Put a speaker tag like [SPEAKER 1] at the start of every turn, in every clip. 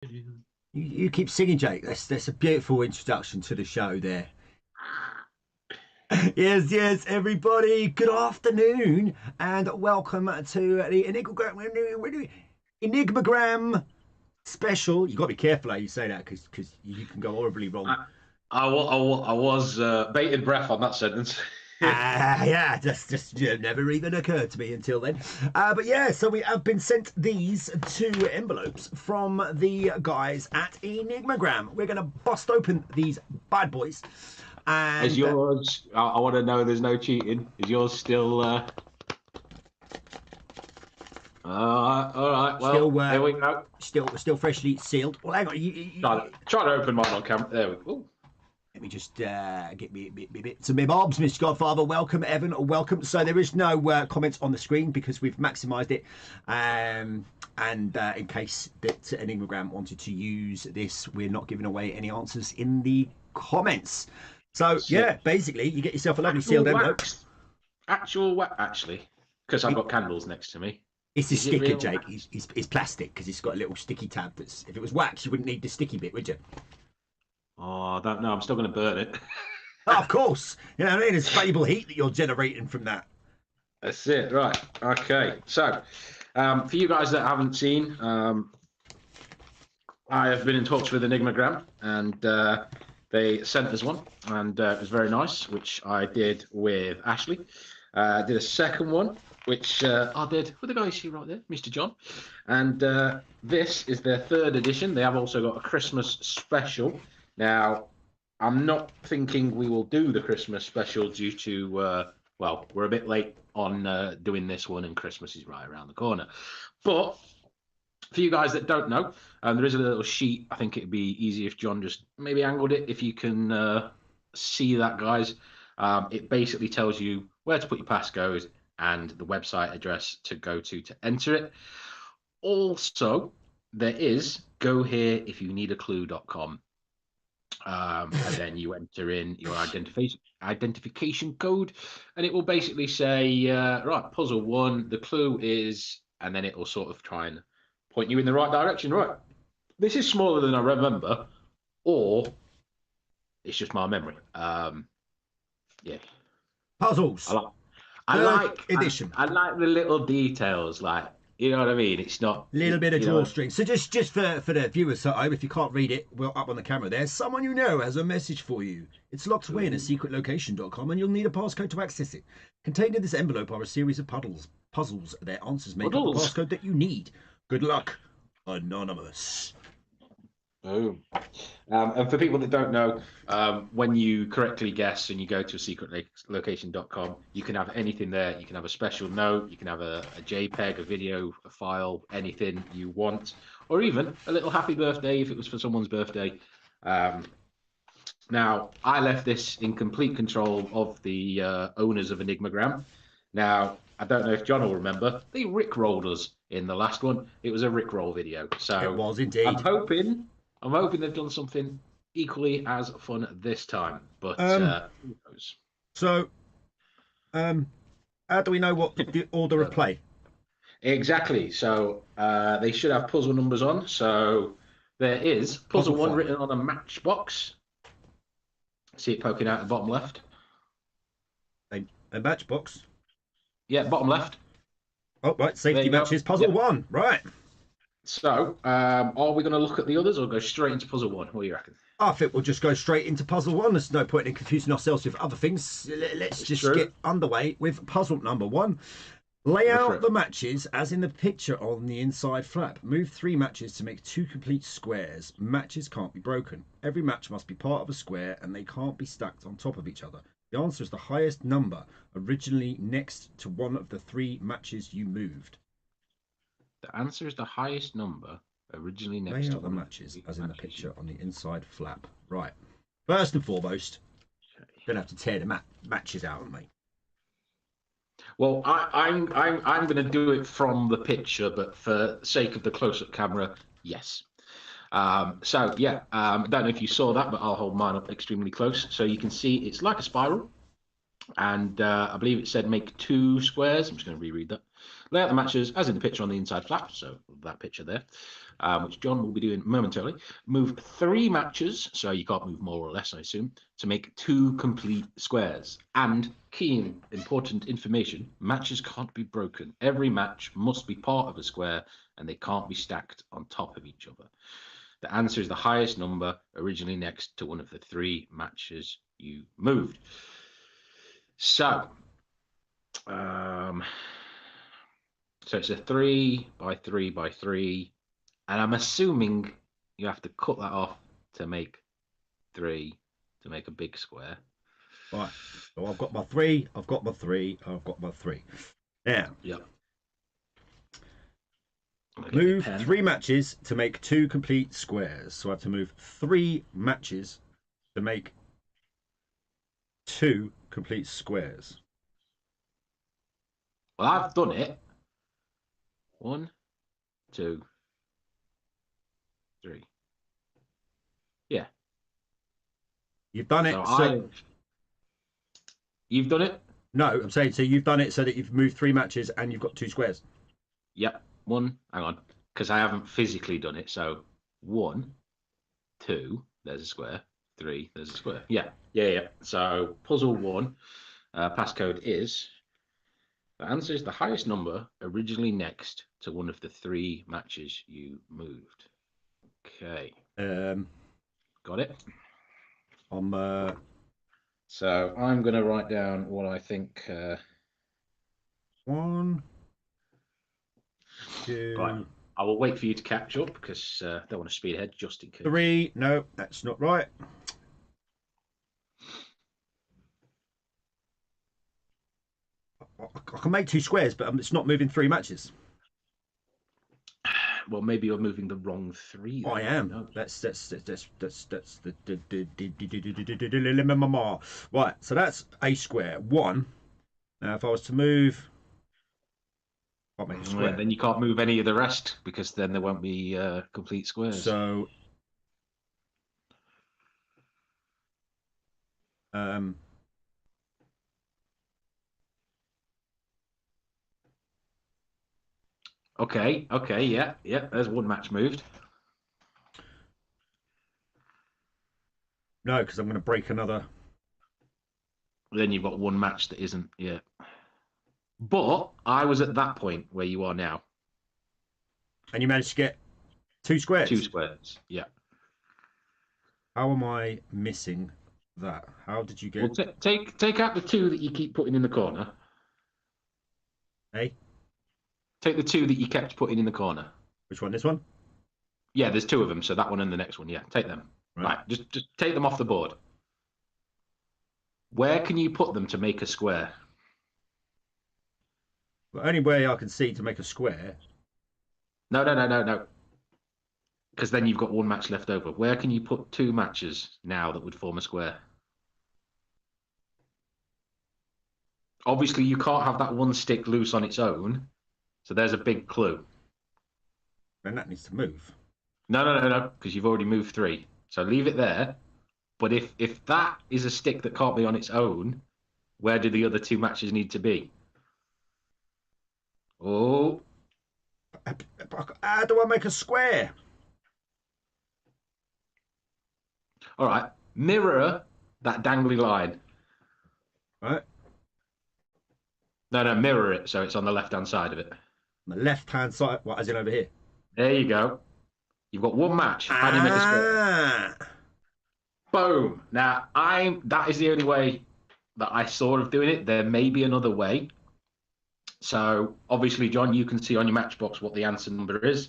[SPEAKER 1] You keep singing, Jake. That's a beautiful introduction to the show there. Yes, yes, everybody. Good afternoon and welcome to the Enigmagram special. You got to be careful how you say that because you can go horribly wrong.
[SPEAKER 2] I was bated breath on that sentence.
[SPEAKER 1] Yeah, just never even occurred to me until then. But yeah, so we have been sent these two envelopes from the guys at Enigmagram. We're gonna bust open these bad boys. And
[SPEAKER 2] Is yours? I want to know. There's no cheating. Is yours still? All right. Well,
[SPEAKER 1] still,
[SPEAKER 2] here we go.
[SPEAKER 1] still freshly sealed. Well, hang on.
[SPEAKER 2] Try to open mine on camera. There we go.
[SPEAKER 1] Let me just get me bits and bobs, Mr. Godfather. Welcome, Evan. Welcome. So there is no comments on the screen because we've maximised it. And in case that Enigmagram wanted to use this, we're not giving away any answers in the comments. So yeah, basically, you get yourself a lovely sealed envelope.
[SPEAKER 2] Actual wax, actually, because I've got candles next to me.
[SPEAKER 1] It's a sticker, Jake. It's plastic because it's got a little sticky tab. That's if it was wax, you wouldn't need the sticky bit, would you?
[SPEAKER 2] Oh, I don't know. I'm still going to burn it.
[SPEAKER 1] Oh, of course. You know what I mean? It's valuable heat that you're generating from that.
[SPEAKER 2] That's it. Right. Okay. So, for you guys that haven't seen, I have been in talks with Enigmagram, and they sent us one, and it was very nice, which I did with Ashley. Did a second one, which I did with the guy you see right there, Mr. John. And this is their third edition. They have also got a Christmas special. Now, I'm not thinking we will do the Christmas special due to, well, we're a bit late on doing this one, and Christmas is right around the corner. But for you guys that don't know, there is a little sheet. I think it'd be easy if John just maybe angled it, if you can see that, guys. It basically tells you where to put your passcode and the website address to go to enter it. Also, there is go here if you need a clue.com. And then you enter in your identification code, and it will basically say, right, puzzle one, the clue is, and then it will sort of try and point you in the right direction. Right, this is smaller than I remember, or it's just my memory. Yeah,
[SPEAKER 1] Puzzles.
[SPEAKER 2] I like
[SPEAKER 1] edition.
[SPEAKER 2] I like the little details, like, you know what I mean? It's not
[SPEAKER 1] a little bit of drawstring. So just for the viewers at home, if you can't read it, well, up on the camera there, someone you know has a message for you. It's locked away in a secretlocation.com, and you'll need a passcode to access it. Contained in this envelope are a series of puzzles. Their answers make up the passcode that you need. Good luck, Anonymous.
[SPEAKER 2] Boom. And for people that don't know, when you correctly guess and you go to secretlocation.com, you can have anything there. You can have a special note, you can have a JPEG, a video, a file, anything you want, or even a little happy birthday if it was for someone's birthday. Now, I left this in complete control of the owners of Enigmagram. Now, I don't know if John will remember, they rickrolled us in the last one. It was a rickroll video. So
[SPEAKER 1] it was indeed.
[SPEAKER 2] I'm hoping they've done something equally as fun this time, but who knows?
[SPEAKER 1] So, how do we know what the order of play?
[SPEAKER 2] Exactly. So they should have puzzle numbers on. So there is puzzle one written on a matchbox. See it poking out the bottom left.
[SPEAKER 1] A matchbox?
[SPEAKER 2] Yeah, bottom left.
[SPEAKER 1] Oh, right. Safety matches. Puzzle one. Right.
[SPEAKER 2] So, are we going to look at the others or go straight into puzzle one? What do you reckon?
[SPEAKER 1] I think we'll just go straight into puzzle one. There's no point in confusing ourselves with other things. Let's just get underway with puzzle number one. Lay out the matches as in the picture on the inside flap. Move 3 matches to make 2 complete squares. Matches can't be broken. Every match must be part of a square and they can't be stacked on top of each other. The answer is the highest number originally next to one of the 3 matches you moved.
[SPEAKER 2] The answer is the highest number originally next to
[SPEAKER 1] the matches as in the picture on the inside flap. Right. First and foremost, gonna have to tear the matches out on me.
[SPEAKER 2] Well, I'm going to do it from the picture, but for sake of the close-up camera, yes. So yeah, I don't know if you saw that, but I'll hold mine up extremely close so you can see it's like a spiral, and I believe it said make 2 squares. I'm just going to reread that. Lay out the matches as in the picture on the inside flap, so that picture there, which John will be doing momentarily. Move 3 matches, so you can't move more or less, I assume, to make 2 complete squares. And key important information, matches can't be broken. Every match must be part of a square, and they can't be stacked on top of each other. The answer is the highest number originally next to one of the 3 matches you moved. So, so it's a 3 by 3 by 3, and I'm assuming you have to cut that off to make 3 to make a big square.
[SPEAKER 1] Right. So I've got my 3. I've got my 3. I've got my 3. Now.
[SPEAKER 2] Yep.
[SPEAKER 1] Move 3 matches to make 2 complete squares. So I have to move 3 matches to make 2 complete squares.
[SPEAKER 2] Well, I've done it. 1, 2, 3. Yeah.
[SPEAKER 1] You've done it.
[SPEAKER 2] You've done it?
[SPEAKER 1] No, I'm saying so you've done it so that you've moved 3 matches and you've got 2 squares.
[SPEAKER 2] Yep. 1, hang on, because I haven't physically done it. So 1, 2, there's a square. 3, there's a square. Yeah. So puzzle 1, passcode is, the answer is the highest number originally next to one of the 3 matches you moved. Okay. Got it? So I'm going to write down what I think.
[SPEAKER 1] 1, 2.
[SPEAKER 2] Right. I will wait for you to catch up because I don't want to speed ahead just in case.
[SPEAKER 1] 3. No, that's not right. I can make 2 squares, but it's not moving 3 matches.
[SPEAKER 2] Well, maybe you're moving the wrong 3.
[SPEAKER 1] I am. That's the right. So that's a square. 1. Now, if I was to move, I'll make a square.
[SPEAKER 2] Then you can't move any of the rest because then there won't be complete squares.
[SPEAKER 1] So,
[SPEAKER 2] Okay, yeah. There's 1 match moved.
[SPEAKER 1] No, because I'm going to break another.
[SPEAKER 2] Then you've got 1 match that isn't, yeah. But I was at that point where you are now.
[SPEAKER 1] And you managed to get 2 squares?
[SPEAKER 2] 2 squares, yeah.
[SPEAKER 1] How am I missing that? How did you get...
[SPEAKER 2] Well, take out the 2 that you keep putting in the corner.
[SPEAKER 1] Hey?
[SPEAKER 2] Take the 2 that you kept putting in the corner.
[SPEAKER 1] Which one? This one?
[SPEAKER 2] Yeah, there's 2 of them, so that one and the next one. Yeah, take them. Right. Just take them off the board. Where can you put them to make a square?
[SPEAKER 1] The only way I can see to make a square.
[SPEAKER 2] No. Because then you've got 1 match left over. Where can you put 2 matches now that would form a square? Obviously, you can't have that 1 stick loose on its own. So there's a big clue.
[SPEAKER 1] Then that needs to move.
[SPEAKER 2] No, because you've already moved 3. So leave it there. But if that is a stick that can't be on its own, where do the other 2 matches need to be? Oh.
[SPEAKER 1] How do I make a square?
[SPEAKER 2] All right. Mirror that dangly line.
[SPEAKER 1] Right.
[SPEAKER 2] No, mirror it so it's on the left-hand side of it.
[SPEAKER 1] The left-hand side, what, as in over here?
[SPEAKER 2] There you go. You've got 1 match. How do you make a square? Boom. Now, that is the only way that I sort of doing it. There may be another way. So, obviously, John, you can see on your matchbox what the answer number is.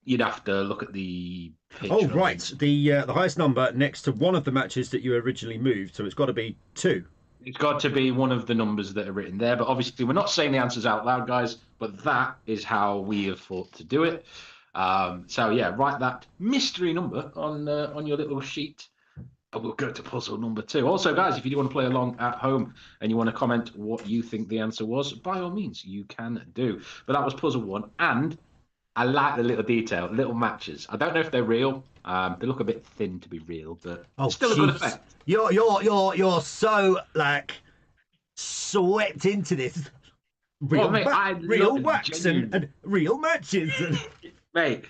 [SPEAKER 2] You'd have to look at the picture.
[SPEAKER 1] Oh, right. The highest number next to one of the matches that you originally moved. So it's got to be 2.
[SPEAKER 2] It's got to be one of the numbers that are written there. But obviously, we're not saying the answers out loud, guys. But that is how we have thought to do it. So, yeah, write that mystery number on your little sheet. And we'll go to puzzle number 2. Also, guys, if you do want to play along at home and you want to comment what you think the answer was, by all means, you can do. But that was puzzle 1. And I like the little detail, little matches. I don't know if they're real. They look a bit thin to be real, but still a good effect.
[SPEAKER 1] You're so swept into this.
[SPEAKER 2] Well, mate, I
[SPEAKER 1] real
[SPEAKER 2] love
[SPEAKER 1] wax and real matches.
[SPEAKER 2] Mate,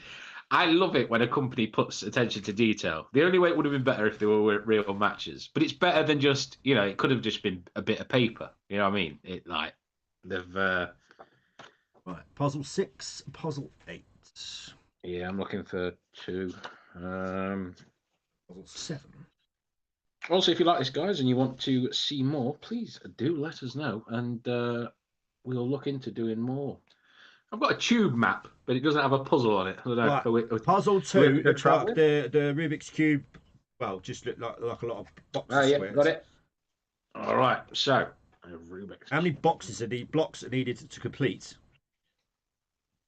[SPEAKER 2] I love it when a company puts attention to detail. The only way it would have been better if they were real matches, but it's better than just, it could have just been a bit of paper. You know what I mean? They've.
[SPEAKER 1] Right, puzzle 6, puzzle 8.
[SPEAKER 2] Yeah, I'm looking for 2.
[SPEAKER 1] Puzzle 7.
[SPEAKER 2] Also, if you like this, guys, and you want to see more, please do let us know, and we'll look into doing more. I've got a tube map, but it doesn't have a puzzle on it. I don't know.
[SPEAKER 1] Right. Puzzle 2 looks like the Rubik's Cube. Well, just look like a lot of boxes.
[SPEAKER 2] Oh, yeah, got it. All right, so Rubik's.
[SPEAKER 1] How many boxes are the blocks needed to complete?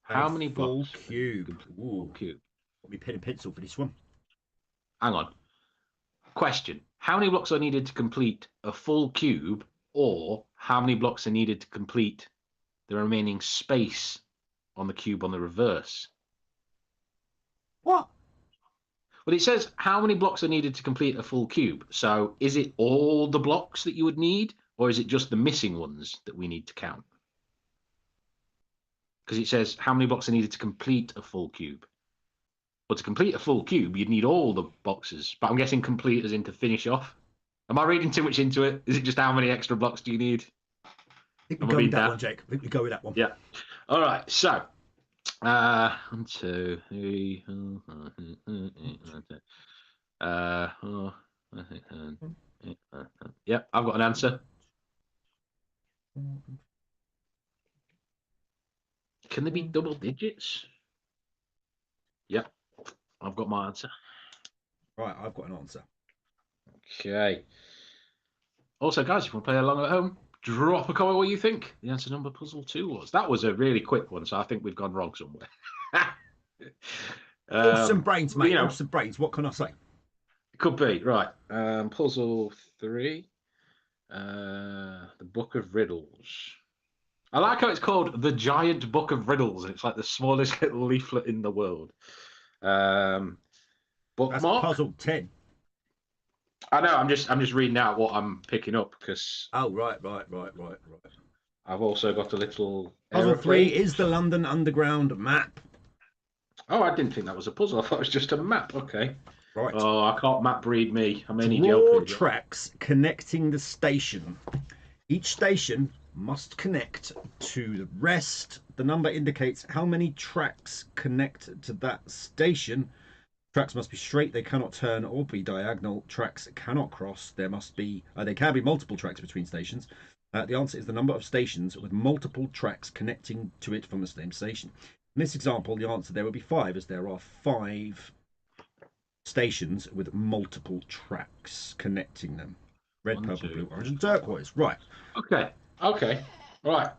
[SPEAKER 2] How many blocks?
[SPEAKER 1] Full cube.
[SPEAKER 2] Full cube.
[SPEAKER 1] Got me pen and pencil for this one.
[SPEAKER 2] Hang on. Question: how many blocks are needed to complete a full cube, or how many blocks are needed to complete the remaining space on the cube on the reverse?
[SPEAKER 1] What?
[SPEAKER 2] Well, it says how many blocks are needed to complete a full cube. So is it all the blocks that you would need, or is it just the missing ones that we need to count? Because it says how many blocks are needed to complete a full cube. But to complete a full cube, you'd need all the boxes. But I'm guessing complete as in to finish off. Am I reading too much into it? Is it just how many extra blocks do you need?
[SPEAKER 1] I think we go with that one, Jake. I think we go with that one.
[SPEAKER 2] Yeah. All right. So, 1, 2, 3. Yep, I've got an answer. Can they be double digits? Yep, I've got my answer.
[SPEAKER 1] Right, I've got an answer.
[SPEAKER 2] Okay. Also, guys, if you want to play along at home, drop a comment what you think the answer number puzzle 2 was. That was a really quick one, so I think we've gone wrong somewhere.
[SPEAKER 1] Awesome brains, mate. Awesome brains. What can I say?
[SPEAKER 2] It could be. Right. Puzzle 3. The Book of Riddles. I like how it's called the Giant Book of Riddles, and it's like the smallest little leaflet in the world.
[SPEAKER 1] That's puzzle 10.
[SPEAKER 2] I know. I'm just reading out what I'm picking up because.
[SPEAKER 1] Oh right.
[SPEAKER 2] I've also got a little.
[SPEAKER 1] Puzzle 3 is the London Underground map.
[SPEAKER 2] Oh, I didn't think that was a puzzle. I thought it was just a map. Okay.
[SPEAKER 1] Right.
[SPEAKER 2] Oh, I can't map read me. I'm only
[SPEAKER 1] Draw
[SPEAKER 2] joking.
[SPEAKER 1] tracks connecting the station. Each station must connect to the rest. The number indicates how many tracks connect to that station. Tracks must be straight. They cannot turn or be diagonal. Tracks cannot cross. There can be multiple tracks between stations. The answer is the number of stations with multiple tracks connecting to it from the same station. In this example, the answer there would be 5, as there are 5 stations with multiple tracks connecting them. Red, purple, blue, orange, and turquoise. Right.
[SPEAKER 2] Okay. Right.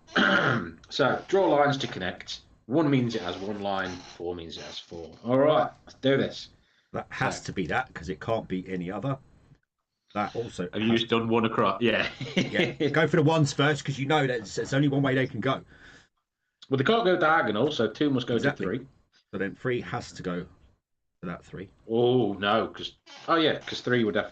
[SPEAKER 2] So, draw lines to connect. 1 means it has 1 line. 4 means it has 4. All right. Let's do this.
[SPEAKER 1] That has to be that, because it can't be any other. That also.
[SPEAKER 2] Have you just done 1 across? Yeah.
[SPEAKER 1] Yeah. Go for the ones first, because you know that there's only one way they can go.
[SPEAKER 2] Well, they can't go diagonal, so 2 must go to 3.
[SPEAKER 1] So then 3 has to go to that 3.
[SPEAKER 2] Oh, no, because 3 would have.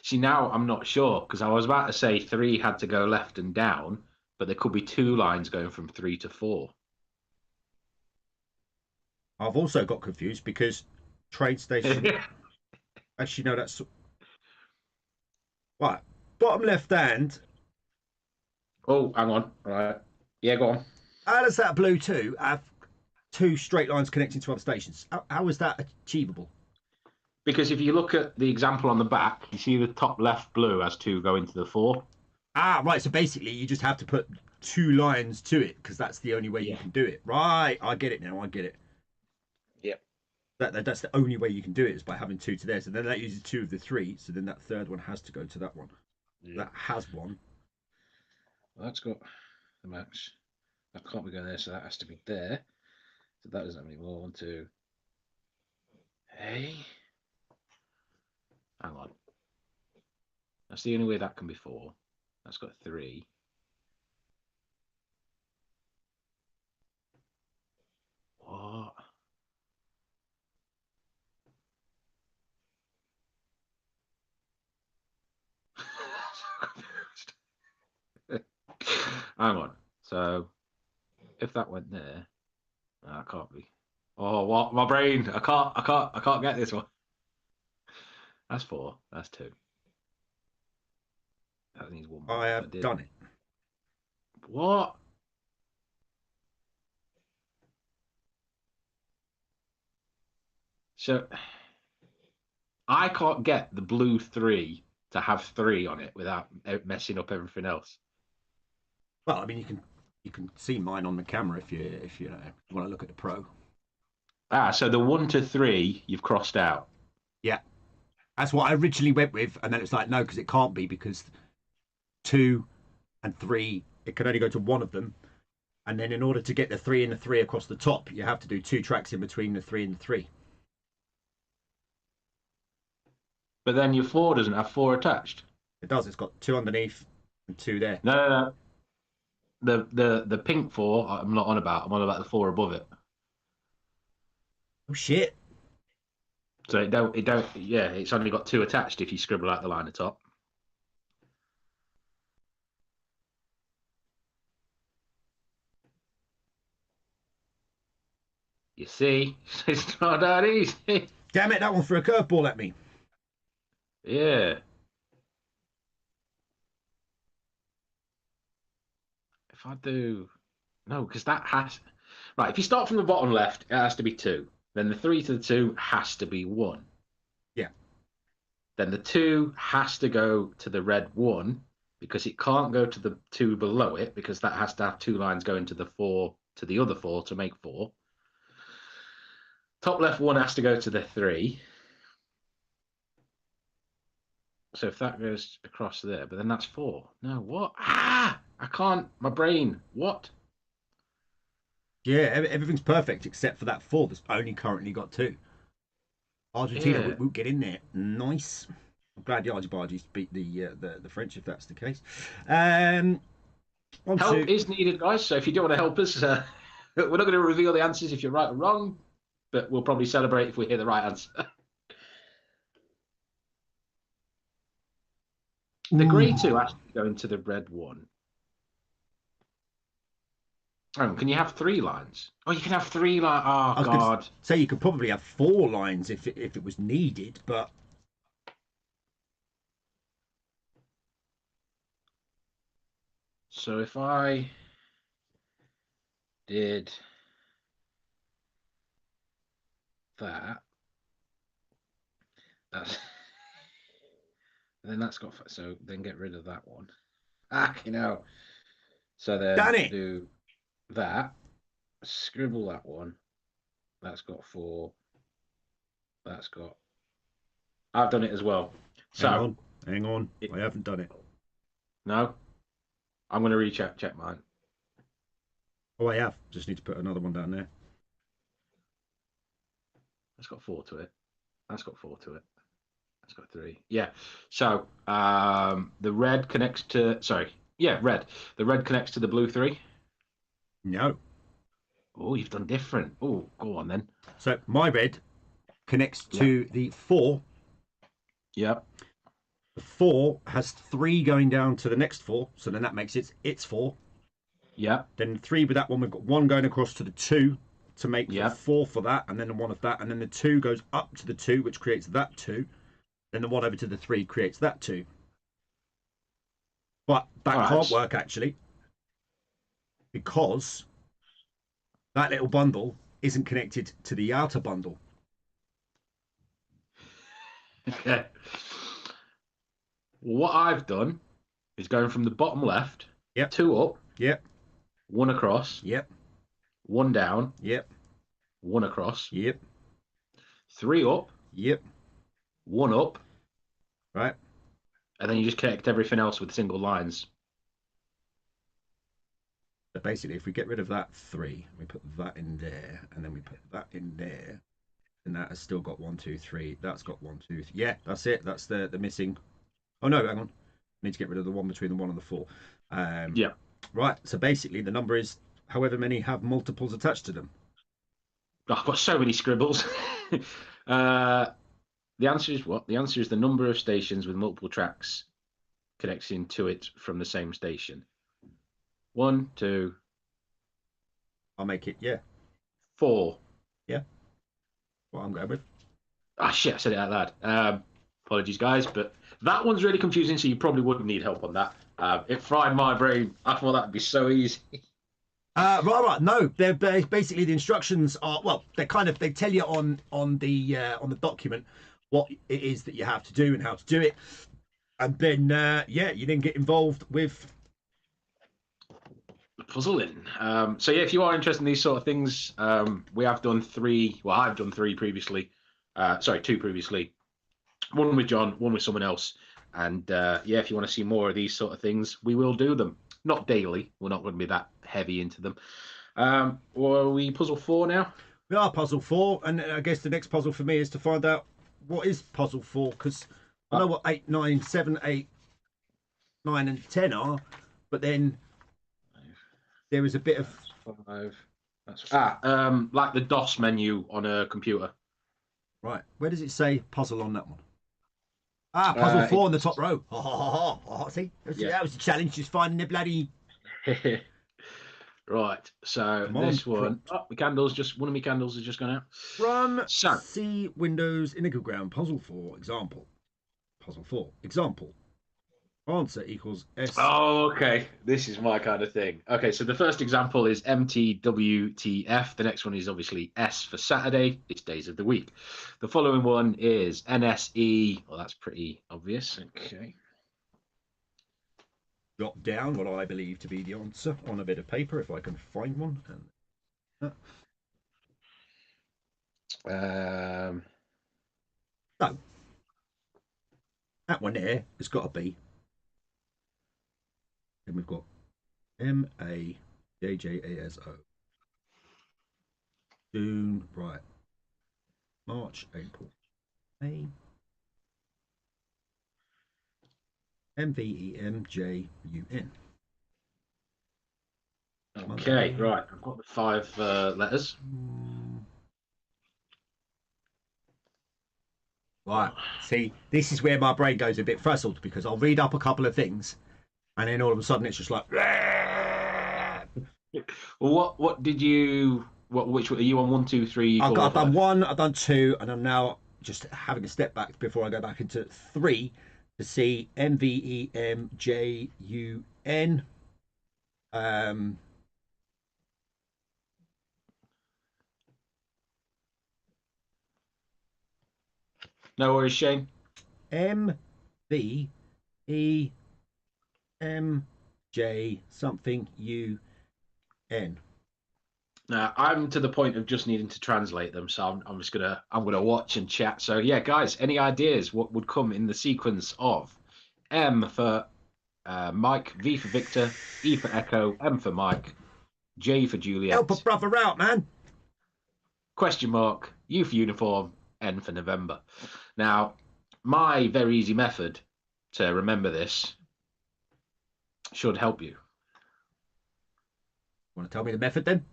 [SPEAKER 2] See, now I'm not sure, because I was about to say 3 had to go left and down, but there could be 2 lines going from 3 to 4.
[SPEAKER 1] I've also got confused because train station. Actually, no, that's right. Bottom left hand.
[SPEAKER 2] Oh, hang on. All right. Yeah, go on.
[SPEAKER 1] How does that blue 2 have 2 straight lines connecting to other stations? How is that achievable?
[SPEAKER 2] Because if you look at the example on the back, you see the top left blue has 2 going to the 4.
[SPEAKER 1] Ah, right. So basically, you just have to put 2 lines to it, because that's the only way you can do it. Right. I get it now. I get it.
[SPEAKER 2] Yep.
[SPEAKER 1] That's the only way you can do it, is by having 2 to there. So then that uses 2 of the 3. So then that third one has to go to that one. Yeah. That has 1.
[SPEAKER 2] Well, that's got the max. That can't be going there, so that has to be there. So that doesn't have any more. 1, 2. Hey. Hang on. That's the only way that can be 4. That's got 3. What? Hang on. So, if that went there, no, it can't be. Oh, what? My brain! I can't get this one. That's 4. That's 2. That needs 1 more.
[SPEAKER 1] I have done it.
[SPEAKER 2] What? So, I can't get the blue 3 to have 3 on it without messing up everything else.
[SPEAKER 1] Well, I mean, you can see mine on the camera if you want to look at the pro.
[SPEAKER 2] Ah, so the 1 to 3 you've crossed out.
[SPEAKER 1] Yeah, that's what I originally went with, and then it's like no, because it can't be because 2 and 3 it can only go to one of them, and then in order to get the 3 and the 3 across the top, you have to do 2 tracks in between the 3 and the 3.
[SPEAKER 2] But then your 4 doesn't have 4 attached.
[SPEAKER 1] It does. It's got 2 underneath and 2 there.
[SPEAKER 2] No. The pink 4 I'm not on about. I'm on about the 4 above it.
[SPEAKER 1] Oh shit!
[SPEAKER 2] So it don't. Yeah, it's only got 2 attached if you scribble out the line at the top. You see, it's not that easy.
[SPEAKER 1] Damn it! That one threw a curveball at me.
[SPEAKER 2] Yeah. If I do, no, because that has right. If you start from the bottom left, it has to be 2. Then the 3 to the 2 has to be 1.
[SPEAKER 1] Yeah.
[SPEAKER 2] Then the 2 has to go to the red 1 because it can't go to the 2 below it because that has to have 2 lines going to the 4 to the other 4 to make 4. Top left 1 has to go to the 3. So if that goes across there, but then that's 4. No, what? Ah! I can't. My brain. What?
[SPEAKER 1] Yeah, everything's perfect except for that 4 that's only currently got 2. Argentina will get in there. Nice. I'm glad the Argibargies beat the French if that's the case.
[SPEAKER 2] Help is needed, guys. So if you do want to help us, we're not going to reveal the answers if you're right or wrong, but we'll probably celebrate if we hear the right answer. The grey 2 has to go into the red 1. Oh, can you have 3 lines? Oh, you can have 3 lines. Oh, God.
[SPEAKER 1] So you could probably have 4 lines if it was needed, but...
[SPEAKER 2] So if I did that, that's... then that's got... So then get rid of that one. Ah, you know. So then do that, scribble that one. That's got 4. That's got... I've done it as well. So
[SPEAKER 1] hang on. I haven't done it.
[SPEAKER 2] No? I'm going to recheck mine.
[SPEAKER 1] Oh, I have. Just need to put another one down there.
[SPEAKER 2] That's got 4 to it. That's got 4 to it. That's got 3. Yeah. So the red connects to... Sorry. Yeah, red. The red connects to the blue 3.
[SPEAKER 1] No.
[SPEAKER 2] Oh, you've done different. Oh, go on then.
[SPEAKER 1] So my red connects to the 4.
[SPEAKER 2] Yep.
[SPEAKER 1] The 4 has 3 going down to the next 4, so then that makes it's 4.
[SPEAKER 2] Yeah.
[SPEAKER 1] Then 3 with that one, we've got 1 going across to the 2 to make 4 for that, and then the 1 of that, and then the 2 goes up to the 2, which creates that 2. Then the 1 over to the 3 creates that 2. But that can't work actually, because that little bundle isn't connected to the outer bundle.
[SPEAKER 2] Okay. What I've done is going from the bottom left, 2 up, 1 across, 1 down, 1 across, 3 up, 1 up,
[SPEAKER 1] right,
[SPEAKER 2] and then you just connect everything else with single lines.
[SPEAKER 1] So basically, if we get rid of that 3, we put that in there, and then we put that in there, and that has still got 1, 2, 3. That's got 1, 2, 3. Yeah, that's it. That's the missing. Oh no, hang on. I need to get rid of the 1 between the 1 and the 4. Right. So basically, the number is however many have multiples attached to them.
[SPEAKER 2] Oh, I've got so many scribbles. The answer is what? The answer is the number of stations with multiple tracks connecting to it from the same station. 1, 2.
[SPEAKER 1] I'll make it, yeah.
[SPEAKER 2] 4.
[SPEAKER 1] Yeah. What I'm going with.
[SPEAKER 2] Ah, shit, I said it out loud. Apologies, guys, but that one's really confusing, so you probably wouldn't need help on that. It fried my brain. I thought that would be so easy.
[SPEAKER 1] Right. No, they're basically the instructions are they tell you on the document what it is that you have to do and how to do it, and then you then get involved with
[SPEAKER 2] puzzling. So yeah, if you are interested in these sort of things, we have done 3. Well, I've done 3 previously. 2 previously. 1 with John, 1 with someone else. And if you want to see more of these sort of things, we will do them. Not daily. We're not going to be that heavy into them. Or are we puzzle 4 now?
[SPEAKER 1] We are puzzle 4, and I guess the next puzzle for me is to find out what is puzzle 4, because I know what 8, 9, 7, 8, 9, and 10 are, but then there is a bit of
[SPEAKER 2] 5. That's like the DOS menu on a computer.
[SPEAKER 1] Right. Where does it say puzzle on that one? Puzzle 4 in the top row. See, that was the challenge, just finding the bloody.
[SPEAKER 2] Right. So this one, my candles one of my candles has just gone out.
[SPEAKER 1] From C Windows Enigmagram puzzle 4 example. Puzzle 4 example. Answer equals S.
[SPEAKER 2] Oh, okay. This is my kind of thing. Okay, so the first example is MTWTF. The next one is obviously S for Saturday. It's days of the week. The following one is NSE. Well, that's pretty obvious. Okay.
[SPEAKER 1] Jot down what I believe to be the answer on a bit of paper if I can find one. No. That one there has got to be. Then we've got MAJJASO. June, right. March, April, May. MVEMJUN.
[SPEAKER 2] Okay, right. I've got the 5 letters.
[SPEAKER 1] Right. See, this is where my brain goes a bit frazzled, because I'll read up a couple of things, and then all of a sudden it's just like.
[SPEAKER 2] Well, what did you? Which are you on? 1, 2, 3?
[SPEAKER 1] I've done 1. I've done 2, and I'm now just having a step back before I go back into 3 to see MVEMJUN.
[SPEAKER 2] No worries, Shane.
[SPEAKER 1] MVEMJ something UN.
[SPEAKER 2] Now I'm to the point of just needing to translate them, so I'm just gonna watch and chat. So yeah, guys, any ideas what would come in the sequence of M for Mike, V for Victor, E for Echo, M for Mike, J for Juliet.
[SPEAKER 1] Help a brother out, man.
[SPEAKER 2] Question mark, U for uniform, N for November. Now, my very easy method to remember this should help you.
[SPEAKER 1] Want to tell me the method then?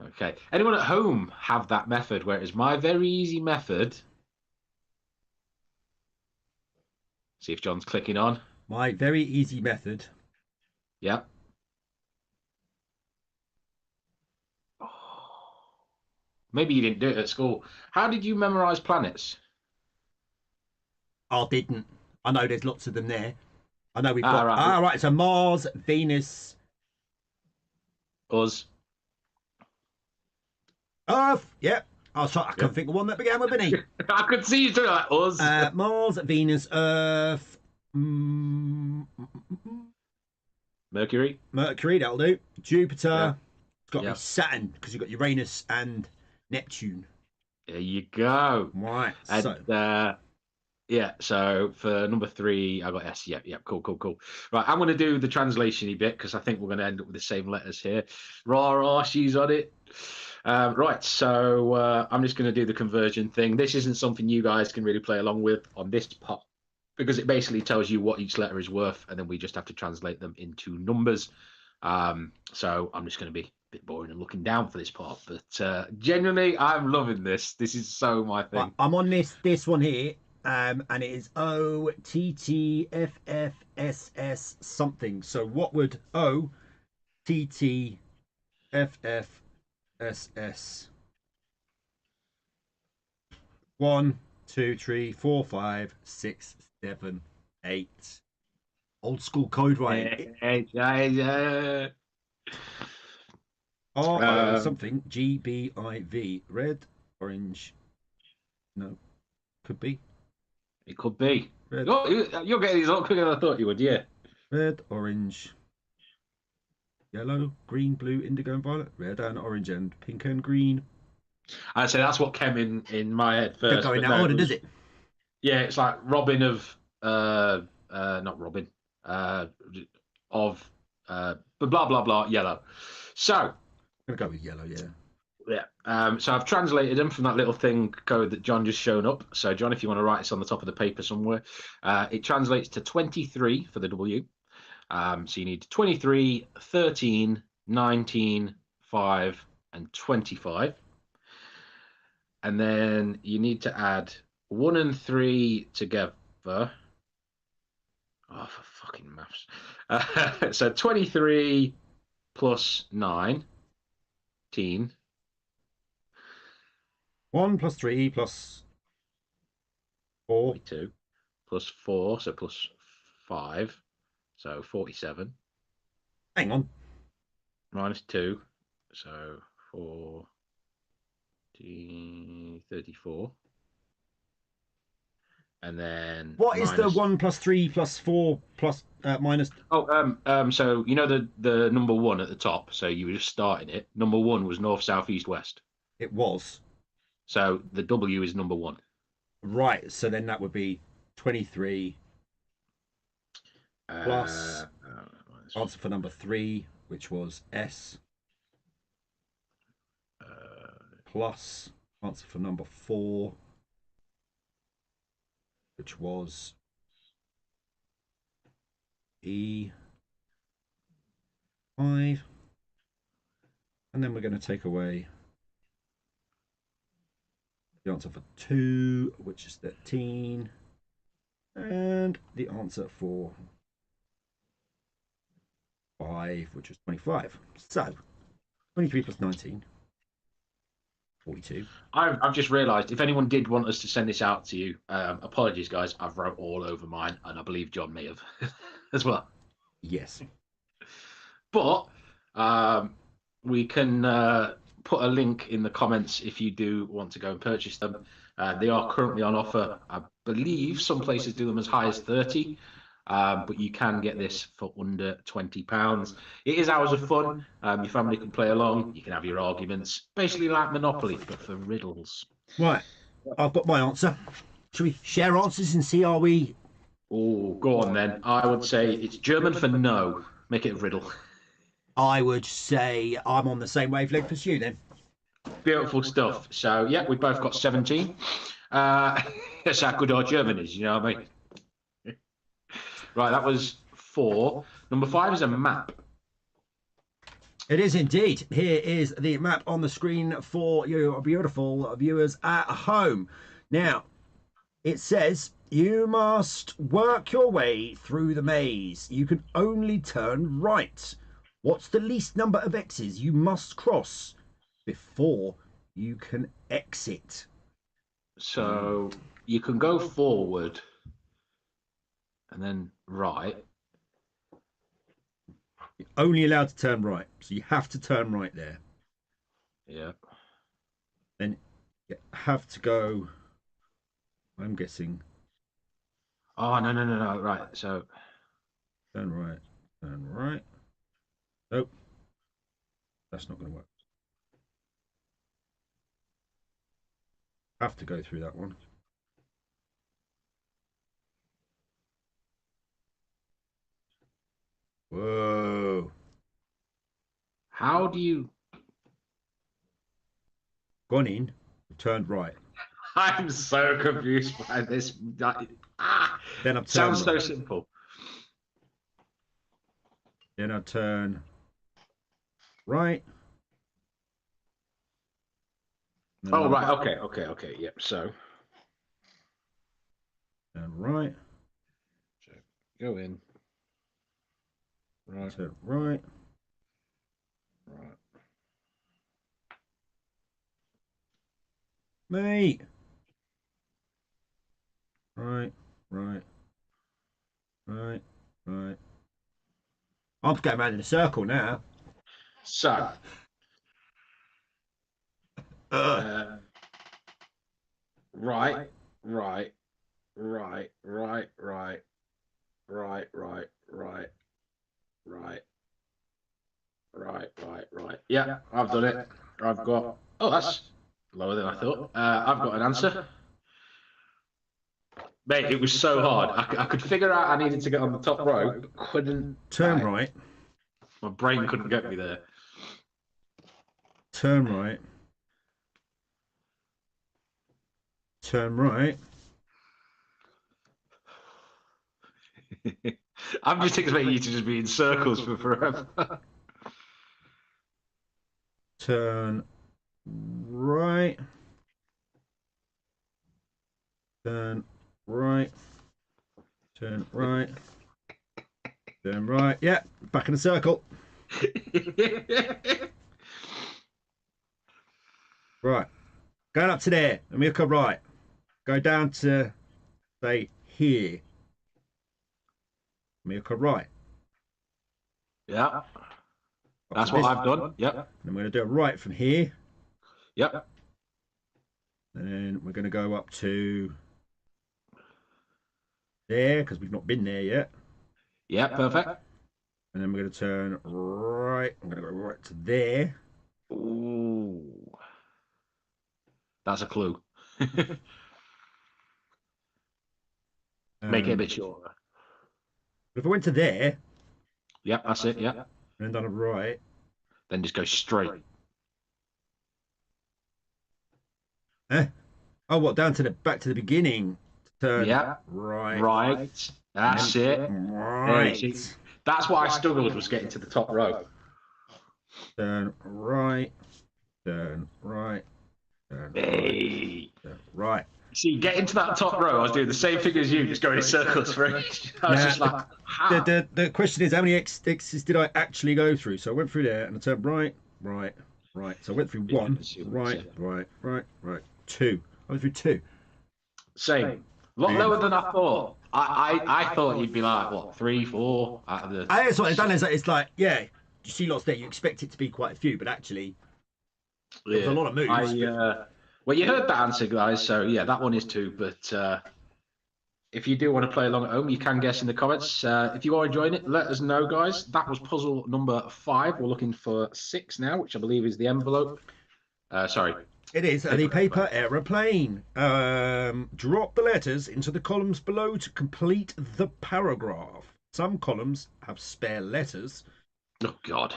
[SPEAKER 2] Okay. Anyone at home have that method where it is my very easy method? See if John's clicking on.
[SPEAKER 1] My very easy method.
[SPEAKER 2] Yep. Maybe you didn't do it at school. How did you memorize planets?
[SPEAKER 1] I didn't. I know there's lots of them there. I know we've got. Right. So Mars, Venus,
[SPEAKER 2] us,
[SPEAKER 1] Earth. Yep. I couldn't think of one that began with an E.
[SPEAKER 2] I could see you doing that. Us.
[SPEAKER 1] Mars, Venus, Earth.
[SPEAKER 2] Mercury.
[SPEAKER 1] That'll do. Jupiter. Yeah. It's got to be Saturn, because you've got Uranus and Neptune.
[SPEAKER 2] There you go.
[SPEAKER 1] Right.
[SPEAKER 2] And so for number 3, I got S. Yep, cool. Right, I'm going to do the translation-y bit, because I think we're going to end up with the same letters here. Rah, she's on it. Right, so I'm just going to do the conversion thing. This isn't something you guys can really play along with on this part, because it basically tells you what each letter is worth, and then we just have to translate them into numbers. So I'm just going to be a bit boring and looking down for this part, but genuinely, I'm loving this. This is so my thing.
[SPEAKER 1] I'm on this one here. and it is OTTFFSS something. So what would OTTFFSS 1, 2, 3, 4, 5, 6, 7, 8? Old school code writing. Something GBIV. Red, orange. No, could be.
[SPEAKER 2] It could be.
[SPEAKER 1] Red.
[SPEAKER 2] You're getting these a lot quicker than I thought you would. Yeah.
[SPEAKER 1] Red, orange, yellow, green, blue, indigo, and violet. Red and orange and pink and green.
[SPEAKER 2] I'd say that's what came in my head first.
[SPEAKER 1] Don't go in that order, does it?
[SPEAKER 2] Yeah, it's like Robin of not Robin of blah blah blah yellow. So
[SPEAKER 1] I'm gonna go with yellow. Yeah.
[SPEAKER 2] Yeah. So I've translated them from that little thing code that John just shown up. So John, if you want to write this on the top of the paper somewhere, it translates to 23 for the W. So you need 23, 13, 19, 5, and 25. And then you need to add 1 and 3 together. Oh, for fucking maths. So 23 plus 9,
[SPEAKER 1] 1 plus 3 plus 4.
[SPEAKER 2] 42 plus 4, so plus 5, so 47.
[SPEAKER 1] Hang on.
[SPEAKER 2] Minus 2, so 34. And then
[SPEAKER 1] what is the 1 plus 3 plus 4 plus minus?
[SPEAKER 2] So you know the number 1 at the top. So you were just starting it. Number 1 was north, south, east, west.
[SPEAKER 1] It was.
[SPEAKER 2] So the W is number 1.
[SPEAKER 1] Right. So then that would be 23 plus answer for number 3, which was S, plus answer for number 4, which was E5. And then we're going to take away the answer for 2, which is 13. And the answer for 5, which was 25. So 23 plus 19. 42.
[SPEAKER 2] I've just realised, if anyone did want us to send this out to you, apologies, guys. I've wrote all over mine, and I believe John may have as well.
[SPEAKER 1] Yes.
[SPEAKER 2] But we can put a link in the comments if you do want to go and purchase them. They are currently on offer. I believe some places do them as high as 30. But you can get this for under £20. It is hours of fun. Your family can play along. You can have your arguments, basically like Monopoly, but for riddles.
[SPEAKER 1] Right, I've got my answer. Should we share answers and see are we?
[SPEAKER 2] Oh, go on then. I would say it's German for no. Make it a riddle.
[SPEAKER 1] I would say I'm on the same wavelength as you then.
[SPEAKER 2] Beautiful stuff. So yeah, we both got 17. That's how good our German is. You know what I mean? Right, that was 4. Number 5 is a map.
[SPEAKER 1] It is indeed. Here is the map on the screen for you beautiful viewers at home. Now, it says you must work your way through the maze. You can only turn right. What's the least number of X's you must cross before you can exit?
[SPEAKER 2] So you can go forward and then right.
[SPEAKER 1] You're only allowed to turn right, so you have to turn right there.
[SPEAKER 2] Yeah.
[SPEAKER 1] Then you have to go, I'm guessing.
[SPEAKER 2] Oh, no. Right, so.
[SPEAKER 1] Turn right, turn right. Nope. That's not going to work. Have to go through that one. Whoa.
[SPEAKER 2] How do you...
[SPEAKER 1] Gone in, turned right.
[SPEAKER 2] I'm so confused by this.
[SPEAKER 1] Then I've
[SPEAKER 2] Sounds
[SPEAKER 1] right.
[SPEAKER 2] so simple.
[SPEAKER 1] Then I turn right.
[SPEAKER 2] Oh, right. Okay. Yep. So.
[SPEAKER 1] Turn right.
[SPEAKER 2] So go in. Right.
[SPEAKER 1] Turn right.
[SPEAKER 2] Right.
[SPEAKER 1] Mate. Right. Right. Right. Right. I'm going around in a circle now.
[SPEAKER 2] So. Right. Right. Right. Right. Right. Right. Right. Right. Yeah, I've done it. I've got. Oh, that's lower than I thought. I've got an answer. Mate, it was so hard. I could figure out I needed to get on the top row, but couldn't.
[SPEAKER 1] Turn right.
[SPEAKER 2] My brain couldn't get me there.
[SPEAKER 1] Turn right. Turn right.
[SPEAKER 2] I'm just expecting you to just be in circles for forever.
[SPEAKER 1] Turn right. Turn right. Turn right. Turn right. Yeah, back in the circle. Right. Going up to there. And we'll come right. Go down to, say, here. Milka right.
[SPEAKER 2] Yeah. That's what I've done. Yep.
[SPEAKER 1] And I'm going to do a right from here.
[SPEAKER 2] Yep.
[SPEAKER 1] And then we're going to go up to there because we've not been there yet.
[SPEAKER 2] Yeah, perfect.
[SPEAKER 1] And then we're going to turn right. I'm going to go right to there.
[SPEAKER 2] Ooh. That's a clue. Make it a bit shorter.
[SPEAKER 1] If I went to there.
[SPEAKER 2] Yep, that's it. Yep.
[SPEAKER 1] And then done a right.
[SPEAKER 2] Then just go straight.
[SPEAKER 1] Oh, what? Down to the back to the beginning. Turn
[SPEAKER 2] right. Right. That's it.
[SPEAKER 1] Right.
[SPEAKER 2] Hey, that's what I struggled was getting to the top row.
[SPEAKER 1] Turn right. Turn right. Turn
[SPEAKER 2] hey.
[SPEAKER 1] Right. Turn right.
[SPEAKER 2] See, getting to that top row, I was doing the same thing as you, just going in circles for it. I was just like, how?
[SPEAKER 1] The question is, how many X's did I actually go through? So I went through there and I turned right. So I went through one, right. Two. I went through two.
[SPEAKER 2] Same. A lot lower than I thought. I thought you'd be like, what, 3, 4 out of the...
[SPEAKER 1] That's what I've done is it's like, yeah, you see lots there, you expect it to be quite a few, but actually, there's a lot of moves.
[SPEAKER 2] Well, you heard that answer, guys, so yeah, that one is 2, but if you do want to play along at home, you can guess in the comments. If you are enjoying it, let us know, guys. That was puzzle number 5. We're looking for 6 now, which I believe is the envelope. Sorry.
[SPEAKER 1] It is the paper aeroplane. Drop the letters into the columns below to complete the paragraph. Some columns have spare letters.
[SPEAKER 2] Oh, God.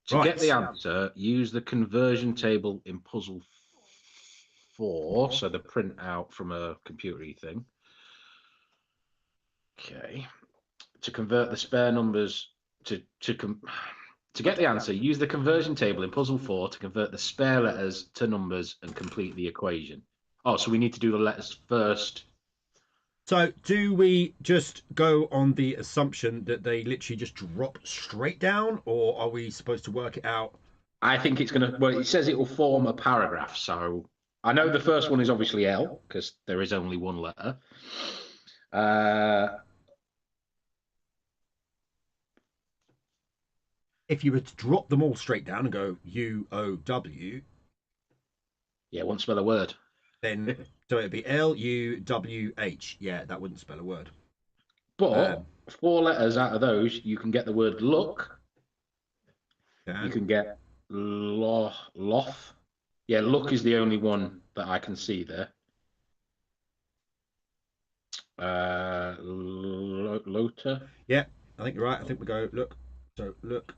[SPEAKER 2] To get the answer, use the conversion table in puzzle 4, so the printout from a computery thing. Okay. To convert the spare numbers to get the answer, use the conversion table in puzzle 4 to convert the spare letters to numbers and complete the equation. Oh, so we need to do the letters first.
[SPEAKER 1] So do we just go on the assumption that they literally just drop straight down, or are we supposed to work it out?
[SPEAKER 2] I think it's going to, well, it says it will form a paragraph. So I know the first one is obviously L because there is only one letter.
[SPEAKER 1] If you were to drop them all straight down and go U-O-W.
[SPEAKER 2] Yeah, it won't spell a word.
[SPEAKER 1] Then, so it'd be L-U-W-H. Yeah, that wouldn't spell a word.
[SPEAKER 2] But 4 letters out of those, you can get the word look. You can get loth. Yeah, look is the only one that I can see there. Loter.
[SPEAKER 1] Yeah, I think you're right. I think we go look. So look.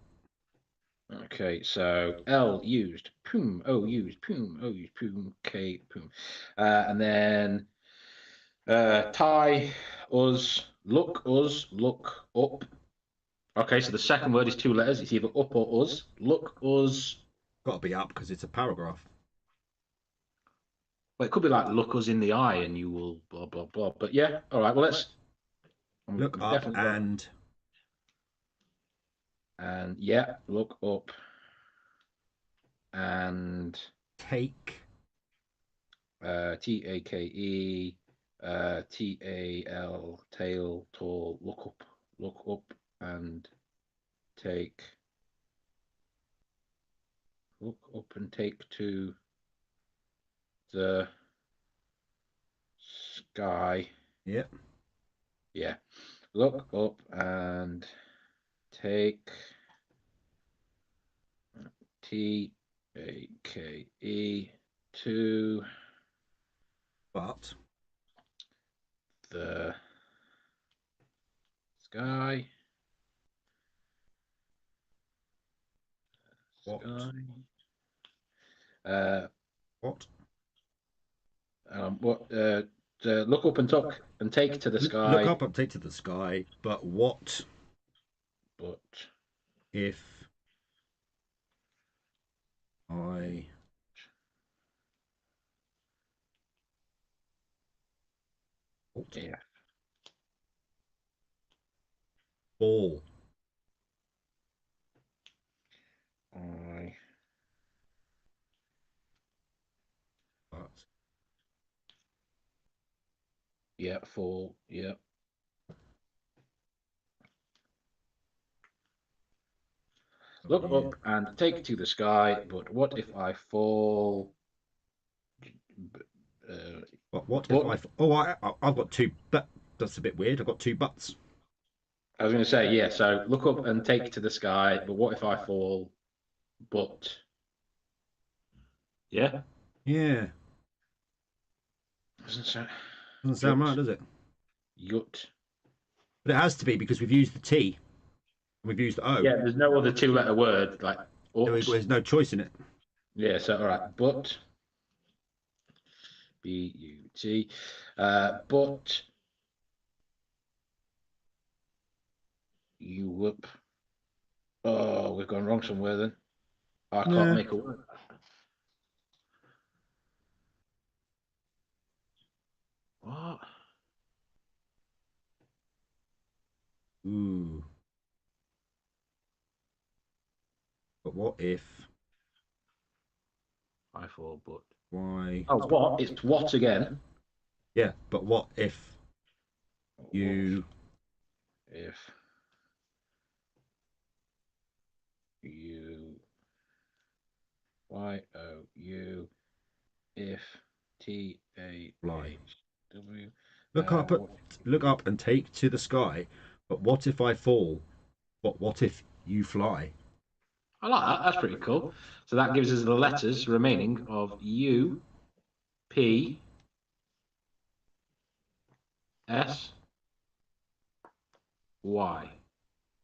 [SPEAKER 2] Okay, so L used, poom, O used, poom, O used, poom, K, poom. And then tie, us, look, up. Okay, so the second word is 2 letters. It's either up or us. Look, us.
[SPEAKER 1] Got to be up because it's a paragraph.
[SPEAKER 2] Well, it could be like look us in the eye and you will blah blah blah. But yeah, all right. Well, let's
[SPEAKER 1] look up and
[SPEAKER 2] yeah, look up and
[SPEAKER 1] take.
[SPEAKER 2] TAKE TAL tail tall. Look up and take. Look up and take to the sky.
[SPEAKER 1] Yep.
[SPEAKER 2] Yeah. Look up and take TAKE to
[SPEAKER 1] But
[SPEAKER 2] the sky.
[SPEAKER 1] What?
[SPEAKER 2] Sky.
[SPEAKER 1] What?
[SPEAKER 2] Look up and talk and take to the sky.
[SPEAKER 1] Look up and take to the sky. But what?
[SPEAKER 2] But
[SPEAKER 1] if I
[SPEAKER 2] yeah.
[SPEAKER 1] Ball. But
[SPEAKER 2] yeah, fall. Yeah. Look up and take to the sky, but what if I fall?
[SPEAKER 1] But what if I? Oh, I've got two. That's a bit weird. I've got two buts.
[SPEAKER 2] I was going to say, yeah. So look up and take to the sky, but what if I fall? But yeah,
[SPEAKER 1] yeah.
[SPEAKER 2] Doesn't
[SPEAKER 1] sound right, does it?
[SPEAKER 2] Yut.
[SPEAKER 1] But it has to be because we've used the T. We've used the O.
[SPEAKER 2] Yeah, there's no other two-letter word like.
[SPEAKER 1] There's no choice in it.
[SPEAKER 2] Yeah. So all right, but BUT, but you whoop. Oh, we've gone wrong somewhere then. I can't make a word. What?
[SPEAKER 1] Ooh. But what if
[SPEAKER 2] I fall, but
[SPEAKER 1] why?
[SPEAKER 2] Oh, what? It's what again?
[SPEAKER 1] Yeah, but what if you?
[SPEAKER 2] If you YOU if TAHW.
[SPEAKER 1] Look up and take to the sky. But what if I fall? But what if you fly?
[SPEAKER 2] I like that. That's pretty cool. So that gives us the letters remaining of U, P, S, Y.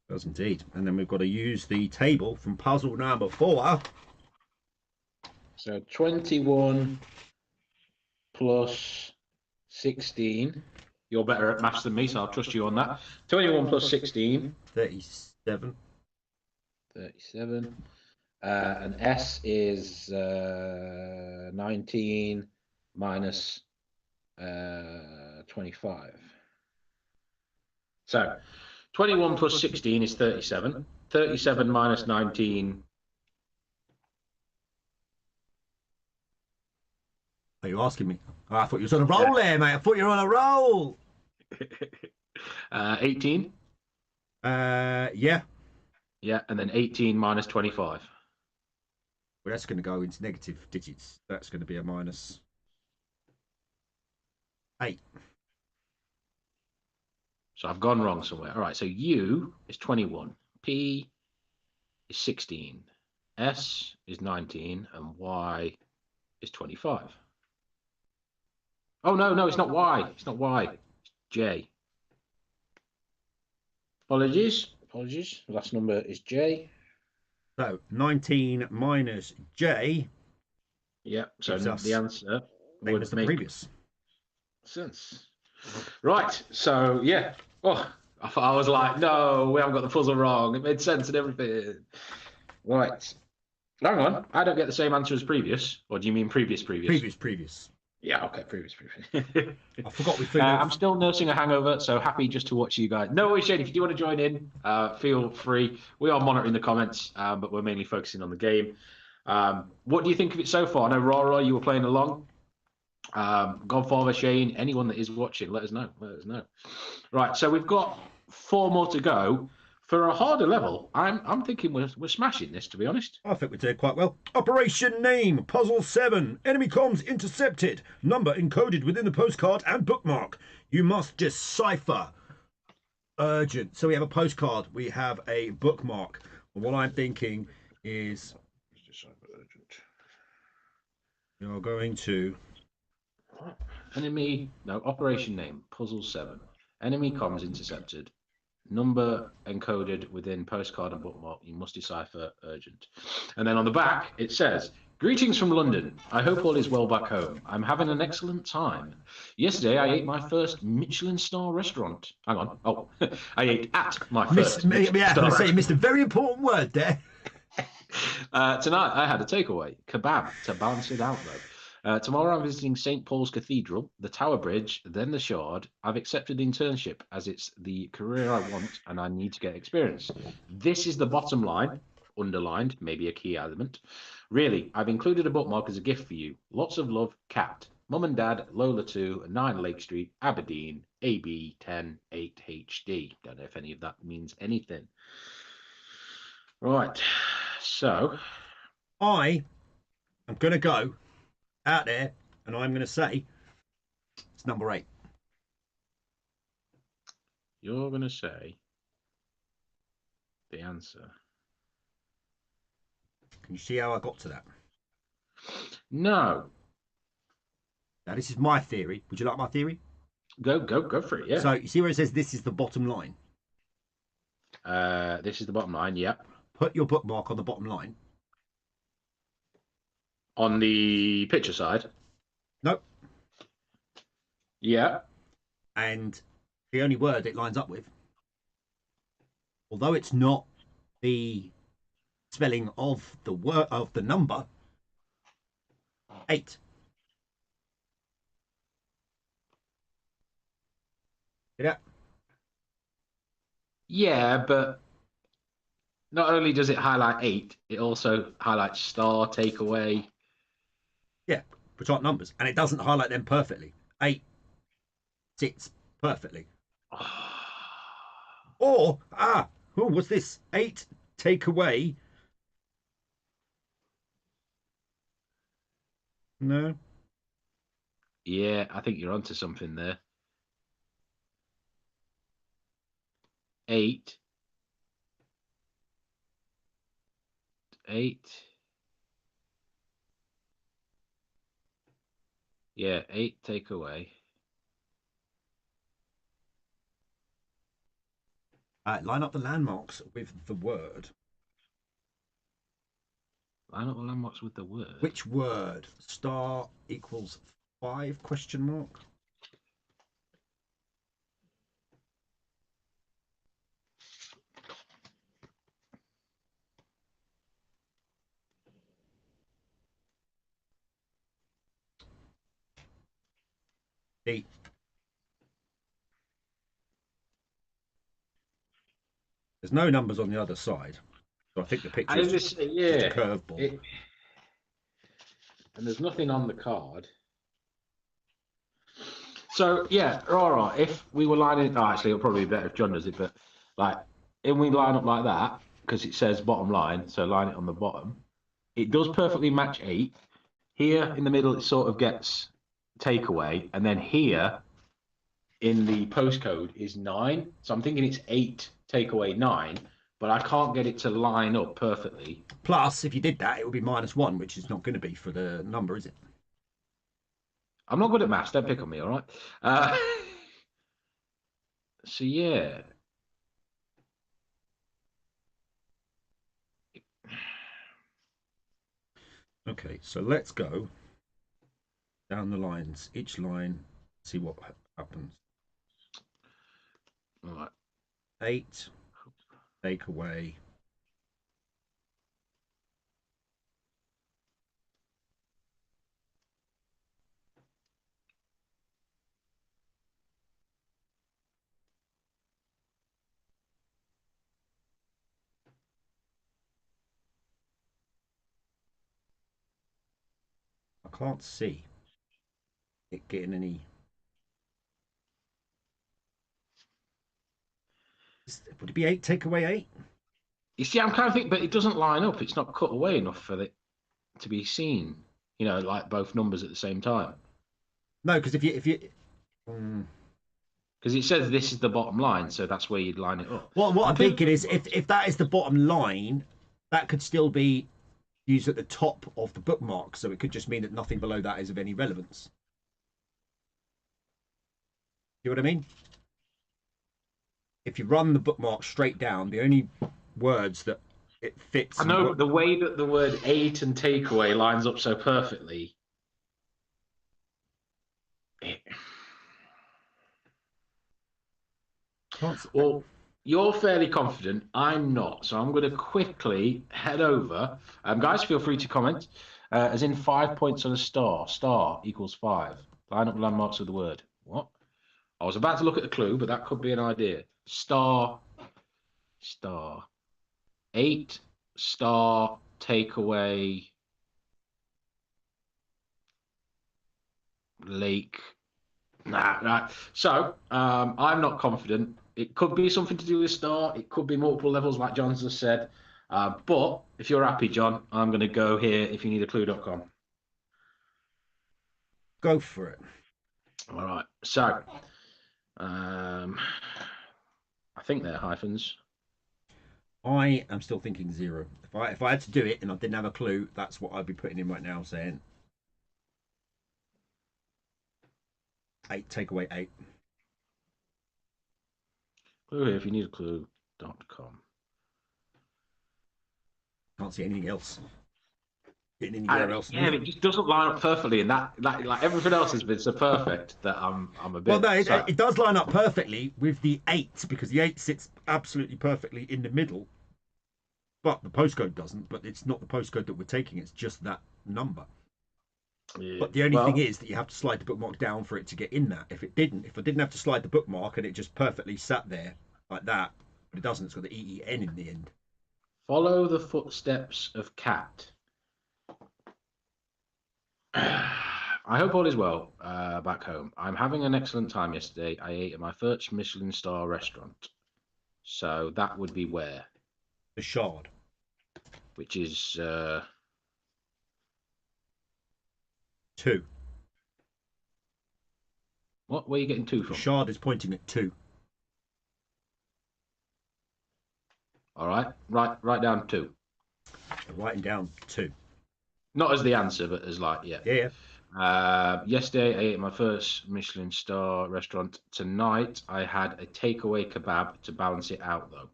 [SPEAKER 1] Does indeed. And then we've got to use the table from puzzle number 4.
[SPEAKER 2] So 21 plus 16. You're better at maths than me, so I'll trust you on that. 21 plus 16.
[SPEAKER 1] 37.
[SPEAKER 2] 37. And S is 19 minus 25. So 21 plus 16 is 37. 37 minus 19.
[SPEAKER 1] Are you asking me? Oh, I thought you were on a roll there, mate. I thought you were on a roll.
[SPEAKER 2] 18.
[SPEAKER 1] Yeah.
[SPEAKER 2] Yeah, and then 18 minus 25.
[SPEAKER 1] Well, that's going to go into negative digits. That's going to be a minus 8.
[SPEAKER 2] So I've gone wrong somewhere. All right, so U is 21. P is 16. S is 19. And Y is 25. Oh, no, it's not Y. It's not Y. It's J. Apologies. The last number is J.
[SPEAKER 1] So 19 minus J.
[SPEAKER 2] Yeah, so the answer would make
[SPEAKER 1] previous
[SPEAKER 2] sense. Right, so yeah. Oh, I was like, no, we haven't got the puzzle wrong. It made sense and everything. Right. Hang on. I don't get the same answer as previous. Or do you mean previous?
[SPEAKER 1] Previous.
[SPEAKER 2] Yeah, okay, previous.
[SPEAKER 1] I forgot we threw.
[SPEAKER 2] I'm still nursing a hangover, so happy just to watch you guys. No worries, Shane. If you do want to join in, feel free. We are monitoring the comments, but we're mainly focusing on the game. What do you think of it so far? I know Rara, you were playing along. Godfather, Shane, anyone that is watching, let us know. Let us know. Right, so we've got 4 more to go. For a harder level, I'm thinking we're smashing this, to be honest.
[SPEAKER 1] I think we did quite well. Operation name, puzzle 7. Enemy comms intercepted. Number encoded within the postcard and bookmark. You must decipher. Urgent. So we have a postcard. We have a bookmark. And what I'm thinking is you're going to...
[SPEAKER 2] Enemy, no, operation name, puzzle 7. Enemy comms intercepted. Number encoded within postcard and bookmark. You must decipher urgent. And then on the back, it says, greetings from London. I hope all is well back home. I'm having an excellent time. Yesterday, I ate my first Michelin star restaurant. Hang on. Oh, I ate at my first Michelin star restaurant.
[SPEAKER 1] You missed a very important word there.
[SPEAKER 2] Tonight, I had a takeaway, kebab, to balance it out, though. Tomorrow I'm visiting St. Paul's Cathedral, the Tower Bridge, then the Shard. I've accepted the internship as it's the career I want and I need to get experience. This is the bottom line, underlined, maybe a key element. Really, I've included a bookmark as a gift for you. Lots of love, Cat. Mum and Dad, Lola 2, 9 Lake Street, Aberdeen, AB 10 8HD. Don't know if any of that means anything. Right, so...
[SPEAKER 1] I am going to go out there and I'm going to say it's number 8.
[SPEAKER 2] You're going to say the answer.
[SPEAKER 1] Can you see how I got to that?
[SPEAKER 2] No.
[SPEAKER 1] Now this is my theory. Would you like my theory?
[SPEAKER 2] Go for it, yeah.
[SPEAKER 1] So you see where it says this is the bottom line?
[SPEAKER 2] This is the bottom line, yep.
[SPEAKER 1] Put your bookmark on the bottom line.
[SPEAKER 2] On the picture side?
[SPEAKER 1] Nope.
[SPEAKER 2] Yeah.
[SPEAKER 1] And the only word it lines up with, although it's not the spelling of the word of the number, 8. Yeah.
[SPEAKER 2] Yeah, but not only does it highlight 8, it also highlights star, takeaway.
[SPEAKER 1] Yeah, which aren't numbers, and it doesn't highlight them perfectly. 8 sits perfectly. Or what's this? 8 takeaway. No.
[SPEAKER 2] Yeah, I think you're onto something there. 8. Yeah, 8 takeaway.
[SPEAKER 1] Line up the landmarks with the word.
[SPEAKER 2] Line up the landmarks with the word.
[SPEAKER 1] Which word? Star equals 5 question mark. D. There's no numbers on the other side. So I think the picture is just a curveball.
[SPEAKER 2] And there's nothing on the card. So, yeah, all right. If we were lining... Oh, actually, it'll probably be better if John does it, but, like, if we line up like that, because it says bottom line, so line it on the bottom, it does perfectly match 8. Here in the middle, it sort of gets takeaway, and then here in the postcode is 9. So I'm thinking it's 8 takeaway 9, but I can't get it to line up perfectly.
[SPEAKER 1] Plus, if you did that, it would be -1, which is not going to be for the number, is it?
[SPEAKER 2] I'm not good at maths. Don't pick on me, all right? So, yeah.
[SPEAKER 1] Okay, so let's go down the lines. Each line, see what happens.
[SPEAKER 2] All right.
[SPEAKER 1] 8, take away. can't see it getting any. Would it be 8? Take away 8?
[SPEAKER 2] You see, I'm kind of thinking, but it doesn't line up. It's not cut away enough for it to be seen. You know, like both numbers at the same time.
[SPEAKER 1] No, because if you
[SPEAKER 2] because it says this is the bottom line, so that's where you'd line it up.
[SPEAKER 1] what I'm thinking is if that is the bottom line, that could still be used at the top of the bookmark, so it could just mean that nothing below that is of any relevance. You know what I mean? If you run the bookmark straight down, the only words that it fits.
[SPEAKER 2] I know the way that the word 8 and takeaway lines up so perfectly. Well, you're fairly confident. I'm not. So I'm going to quickly head over. Guys, feel free to comment. As in 5 points on a star. Star equals 5. Line up landmarks with the word. What? I was about to look at the clue, but that could be an idea. Star. 8 star takeaway lake. Nah. So I'm not confident. It could be something to do with star. It could be multiple levels, like John's just said. But if you're happy, John, I'm going to go here. If you need a clue.com.
[SPEAKER 1] Go for it.
[SPEAKER 2] All right. So I think they're hyphens.
[SPEAKER 1] I am still thinking 0. If I had to do it and I didn't have a clue, that's what I'd be putting in right now, saying 8, take away 8.
[SPEAKER 2] Clue here if you need a clue.com.
[SPEAKER 1] Can't see anything else. Getting anywhere else.
[SPEAKER 2] Yeah, it just doesn't line up perfectly, and that like everything else has been so perfect that I'm a bit.
[SPEAKER 1] Well, no, it does line up perfectly with the 8 because the 8 sits absolutely perfectly in the middle. But the postcode doesn't. But it's not the postcode that we're taking. It's just that number. Yeah. But the only thing is that you have to slide the bookmark down for it to get in that. If I didn't have to slide the bookmark and it just perfectly sat there like that, but it doesn't. It's got the EEN in the end.
[SPEAKER 2] Follow the footsteps of cat. I hope all is well back home. I'm having an excellent time yesterday. I ate at my first Michelin star restaurant. So that would be where?
[SPEAKER 1] The Shard.
[SPEAKER 2] Which is
[SPEAKER 1] 2.
[SPEAKER 2] What? Where are you getting 2 from?
[SPEAKER 1] The Shard is pointing at 2.
[SPEAKER 2] All right. Write down 2.
[SPEAKER 1] I'm writing down 2.
[SPEAKER 2] Not as the answer, but as like, yeah.
[SPEAKER 1] Yeah.
[SPEAKER 2] Yesterday, I ate at my first Michelin star restaurant. Tonight, I had a takeaway kebab to balance it out, though.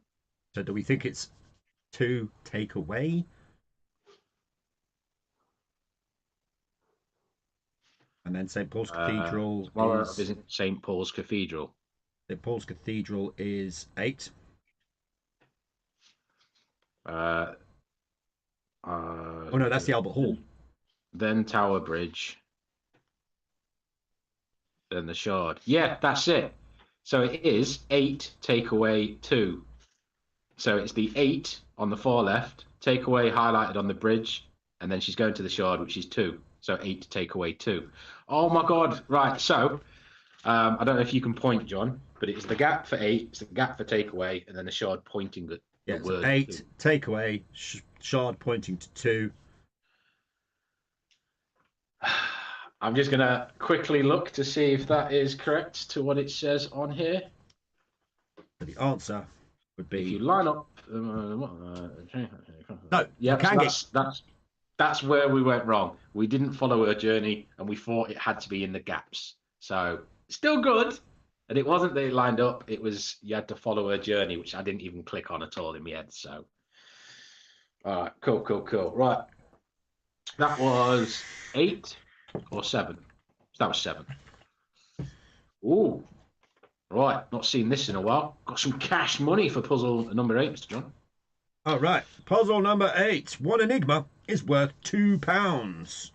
[SPEAKER 1] So do we think it's 2 takeaway? And then St. Paul's Cathedral
[SPEAKER 2] is... Visit St. Paul's Cathedral.
[SPEAKER 1] St. Paul's Cathedral is 8. Oh no, that's the Albert Hall.
[SPEAKER 2] Then Tower Bridge. Then the Shard. Yeah, that's it. So it is 8 takeaway 2. So it's the 8 on the far left, takeaway highlighted on the bridge, and then she's going to the Shard, which is 2. So 8 takeaway 2. Oh my God! Right. So I don't know if you can point, John, but it's the gap for 8, it's the gap for takeaway, and then the Shard pointing at the word.
[SPEAKER 1] 8 takeaway, Shard pointing to 2.
[SPEAKER 2] I'm just going to quickly look to see if that is correct to what it says on here.
[SPEAKER 1] So the answer would be...
[SPEAKER 2] If you line up...
[SPEAKER 1] no,
[SPEAKER 2] yeah, that's where we went wrong. We didn't follow her journey, and we thought it had to be in the gaps. So, still good. And it wasn't that it lined up. It was you had to follow her journey, which I didn't even click on at all in my head. So, all right, cool. Right. That was 8 or 7. That was 7. Ooh. Right. Not seen this in a while. Got some cash money for puzzle number 8, Mr. John.
[SPEAKER 1] All right. Puzzle number 8. One Enigma is worth £2.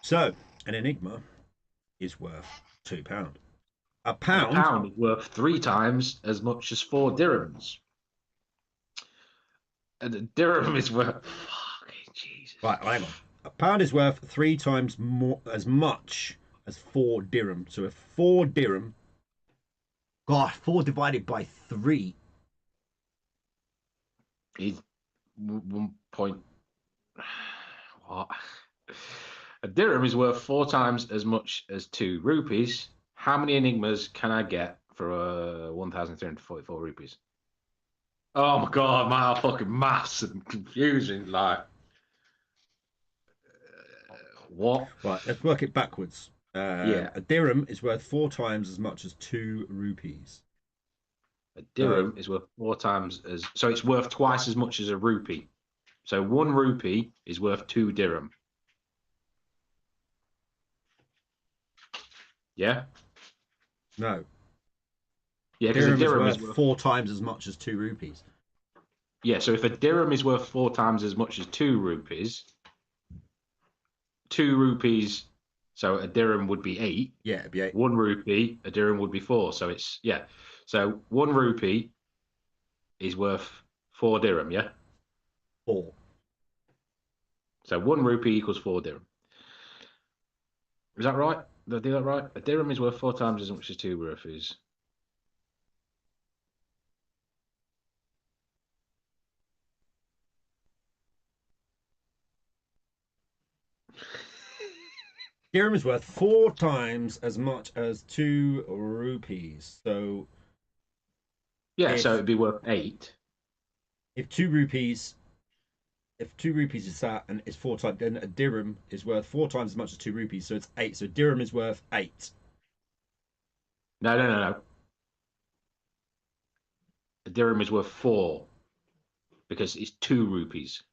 [SPEAKER 1] So, an Enigma is worth £2. A pound
[SPEAKER 2] is worth 3 times as much as 4 dirhams. And a dirham is worth... Fucking Jesus.
[SPEAKER 1] Right, hang on. A pound is worth 3 times more as much as 4 dirham. So if 4 dirham, God, 4 divided by 3
[SPEAKER 2] is 1 point. What? A dirham is worth 4 times as much as 2 rupees. How many enigmas can I get for 1,344 rupees? Oh my God, my fucking maths and confusing. Like, what?
[SPEAKER 1] Right, let's work it backwards.
[SPEAKER 2] Yeah.
[SPEAKER 1] A dirham is worth 4 times as much as 2 rupees.
[SPEAKER 2] A dirham is worth 4 times as, so it's worth twice as much as a rupee. So 1 rupee is worth 2 dirham. Yeah?
[SPEAKER 1] No.
[SPEAKER 2] Yeah, because a dirham
[SPEAKER 1] is worth 4 times as much as 2 rupees.
[SPEAKER 2] Yeah, so if a dirham is worth 4 times as much as 2 rupees, 2 rupees, so a dirham would be 8.
[SPEAKER 1] Yeah, it'd be 8.
[SPEAKER 2] 1 rupee, a dirham would be 4. So it's, yeah. So 1 rupee is worth 4 dirham, yeah?
[SPEAKER 1] 4.
[SPEAKER 2] So 1 rupee equals 4 dirham. Is that right? Did I do that right? A dirham is worth 4 times as much as 2 rupees.
[SPEAKER 1] Dirham is worth 4 times as much as 2 rupees. So
[SPEAKER 2] yeah, so it'd be worth 8.
[SPEAKER 1] If 2 rupees is that and it's 4 times, then a dirham is worth 4 times as much as 2 rupees. So it's 8. So dirham is worth 8.
[SPEAKER 2] No. A dirham is worth 4 because it's 2 rupees.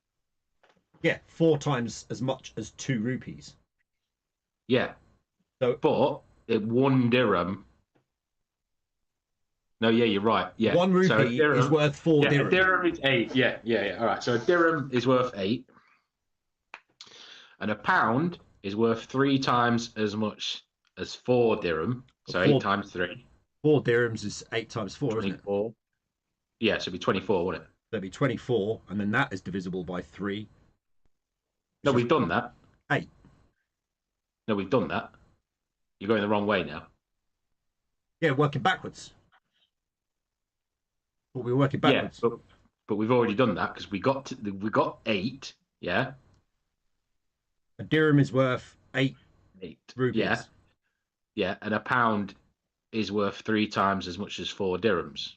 [SPEAKER 1] Yeah, 4 times as much as 2 rupees.
[SPEAKER 2] Yeah.
[SPEAKER 1] So,
[SPEAKER 2] but 1 dirham. No, yeah, you're right. Yeah.
[SPEAKER 1] 1 rupee so dirham, is worth 4 dirham.
[SPEAKER 2] A dirham is 8. Yeah. All right. So a dirham is worth 8. And a pound is worth 3 times as much as 4 dirham. So 8 times 3.
[SPEAKER 1] 4 dirhams is 8 times 4,
[SPEAKER 2] 24.
[SPEAKER 1] Isn't it?
[SPEAKER 2] Yeah, so it'd be 24, wouldn't it?
[SPEAKER 1] That'd be 24, and then that is divisible by 3.
[SPEAKER 2] No, we've done that.
[SPEAKER 1] 8.
[SPEAKER 2] No, we've done that. You're going the wrong way now.
[SPEAKER 1] Yeah, working backwards. But we're working backwards.
[SPEAKER 2] Yeah, but we've already done that because we got 8. Yeah.
[SPEAKER 1] A dirham is worth 8 rupees.
[SPEAKER 2] Yeah. Yeah, and a pound is worth 3 times as much as 4 dirhams.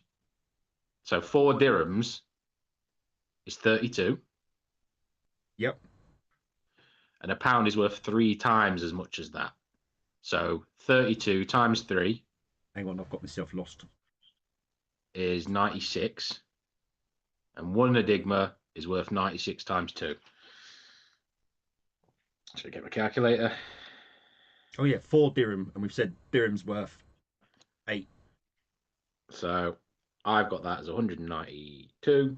[SPEAKER 2] So 4 dirhams is 32.
[SPEAKER 1] Yep.
[SPEAKER 2] And a pound is worth 3 times as much as that. So 32 times 3.
[SPEAKER 1] Hang on, I've got myself lost.
[SPEAKER 2] Is 96. And 1 Enigma is worth 96 times 2. So get my calculator.
[SPEAKER 1] Oh yeah, 4 dirham, and we've said dirham's worth 8.
[SPEAKER 2] So I've got that as 192.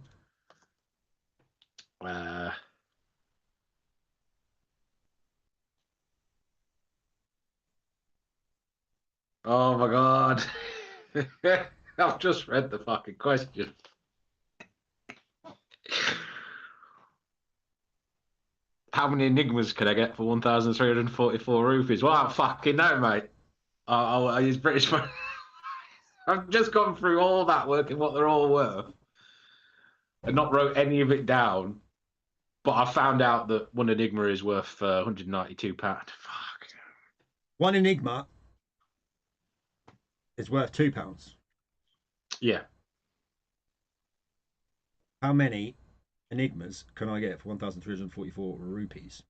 [SPEAKER 2] Oh my God. I've just read the fucking question. How many enigmas can I get for 1,344 rupees? Well, I don't fucking know, mate. I use British money. I've just gone through all that, working what they're all worth, and not wrote any of it down. But I found out that 1 enigma is worth £192. Fuck.
[SPEAKER 1] 1 enigma is worth £2.
[SPEAKER 2] Yeah.
[SPEAKER 1] How many enigmas can I get for 1,344 rupees?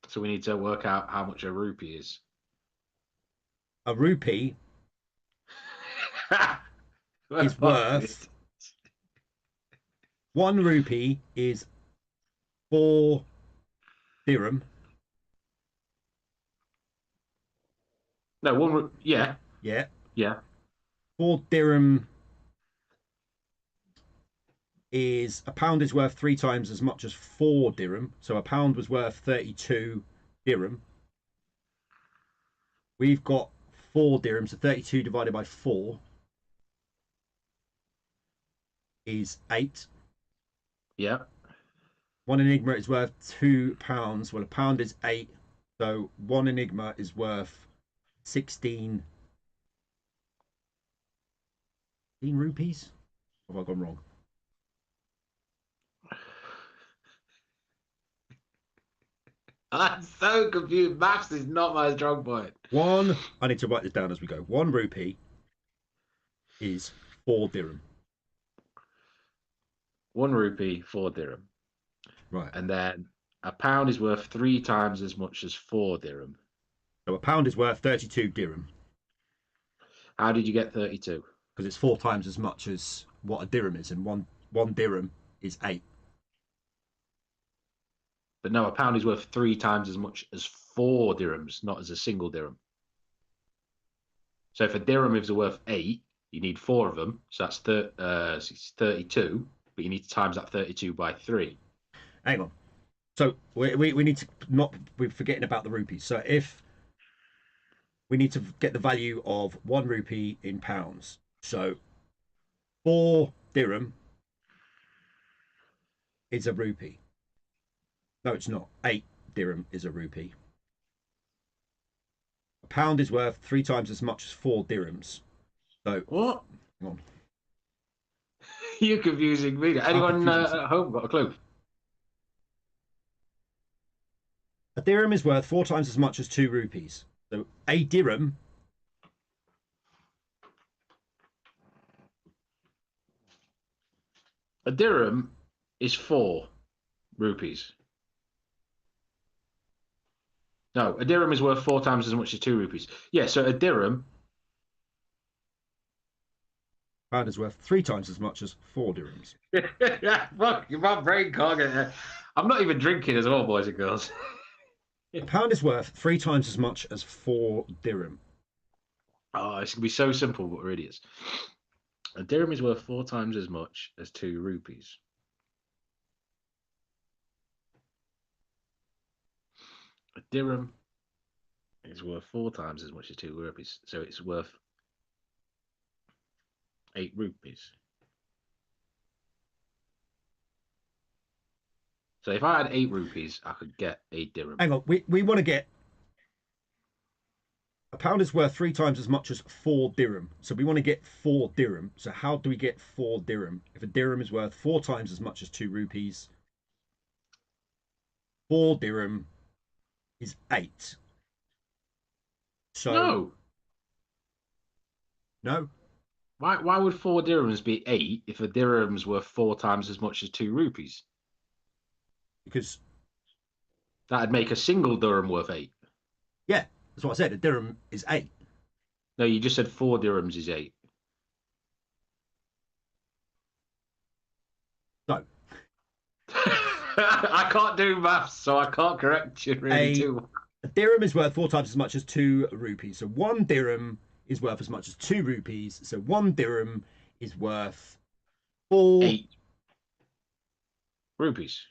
[SPEAKER 2] So we need to work out how much a rupee is.
[SPEAKER 1] A rupee is worth 1 rupee is 4 dirham.
[SPEAKER 2] No, 1. Yeah.
[SPEAKER 1] 4 dirham is a pound is worth 3 times as much as 4 dirham. So a pound was worth 32 dirham. We've got 4 dirham, so 32 divided by 4 is 8.
[SPEAKER 2] Yeah.
[SPEAKER 1] One Enigma is worth £2. Well, a pound is 8. So one Enigma is worth 16 rupees. Or have I gone wrong?
[SPEAKER 2] I'm so confused. Maths is not my strong point.
[SPEAKER 1] I need to write this down as we go. 1 rupee is 4 dirham.
[SPEAKER 2] 1 rupee, 4 dirham.
[SPEAKER 1] Right.
[SPEAKER 2] And then a pound is worth 3 times as much as 4 dirham.
[SPEAKER 1] So a pound is worth 32 dirham.
[SPEAKER 2] How did you get 32?
[SPEAKER 1] Because it's 4 times as much as what a dirham is, and one dirham is 8.
[SPEAKER 2] But no, a pound is worth 3 times as much as 4 dirhams, not as a single dirham. So if a dirham is worth 8, you need 4 of them. So that's 32, but you need to times that 32 by 3.
[SPEAKER 1] Hang on. So we need to not be forgetting about the rupees. So if we need to get the value of 1 rupee in pounds. So 4 dirham is a rupee. No, it's not. 8 dirham is a rupee. A pound is worth 3 times as much as 4 dirhams. So
[SPEAKER 2] what?
[SPEAKER 1] Hang on.
[SPEAKER 2] You're confusing me. Anyone at home got a clue?
[SPEAKER 1] A dirham is worth 4 times as much as 2 rupees. So a dirham
[SPEAKER 2] is 4 rupees. No, a dirham is worth 4 times as much as 2 rupees. Yeah, so a dirham.
[SPEAKER 1] Pound is worth 3 times as much as 4 dirhams.
[SPEAKER 2] Fuck, my brain can't get it. I'm not even drinking as well, boys and girls.
[SPEAKER 1] A pound is worth 3 times as much as 4 dirham.
[SPEAKER 2] Oh, it's going to be so simple, but it really is. A dirham is worth 4 times as much as 2 rupees. A dirham is worth 4 times as much as 2 rupees. So it's worth 8 rupees. So if I had 8 rupees, I could get a dirham.
[SPEAKER 1] Hang on, we want to get... A pound is worth 3 times as much as 4 dirham. So we want to get 4 dirham. So how do we get 4 dirham? If a dirham is worth 4 times as much as 2 rupees, 4 dirham is 8. So no.
[SPEAKER 2] Why would 4 dirhams be 8 if a dirham's worth 4 times as much as 2 rupees?
[SPEAKER 1] Because
[SPEAKER 2] that'd make a single dirham worth 8.
[SPEAKER 1] Yeah, that's what I said. A dirham is 8.
[SPEAKER 2] No, you just said 4 dirhams is 8.
[SPEAKER 1] No.
[SPEAKER 2] I can't do maths, so I can't correct you really too.
[SPEAKER 1] A dirham is worth 4 times as much as 2 rupees. So 1 dirham is worth as much as 2 rupees. So 1 dirham is worth
[SPEAKER 2] 8 rupees.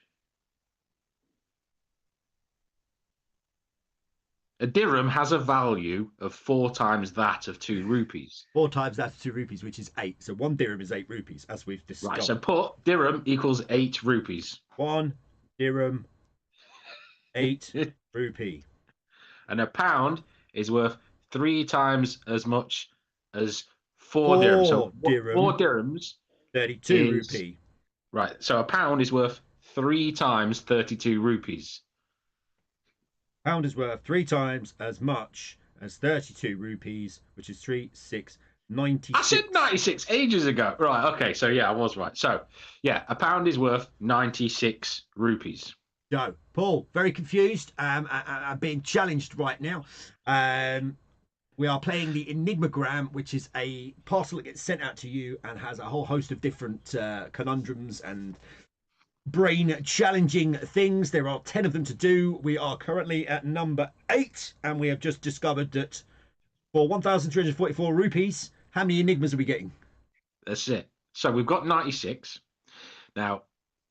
[SPEAKER 2] A dirham has a value of 4 times that of 2 rupees.
[SPEAKER 1] 4 times that of 2 rupees, which is 8. So 1 dirham is 8 rupees, as we've discussed.
[SPEAKER 2] Right, so put dirham equals 8 rupees.
[SPEAKER 1] 1 dirham, 8 rupee.
[SPEAKER 2] And a pound is worth 3 times as much as 4 dirhams. So 4 dirhams.
[SPEAKER 1] 32 rupee.
[SPEAKER 2] Right, so a pound is worth 3 times 32 rupees.
[SPEAKER 1] Pound is worth 3 times as much as 32 rupees, which is 3, 6, 96.
[SPEAKER 2] I said 96 ages ago. Right, okay, so yeah, I was right. So, yeah, a pound is worth 96 rupees.
[SPEAKER 1] No, Paul, very confused. I'm being challenged right now. We are playing the Enigmagram, which is a parcel that gets sent out to you and has a whole host of different conundrums and brain challenging things. There are 10 of them to do. We are currently at number 8, and we have just discovered that for 1,344 rupees, how many enigmas are we getting?
[SPEAKER 2] That's it. So we've got 96. Now,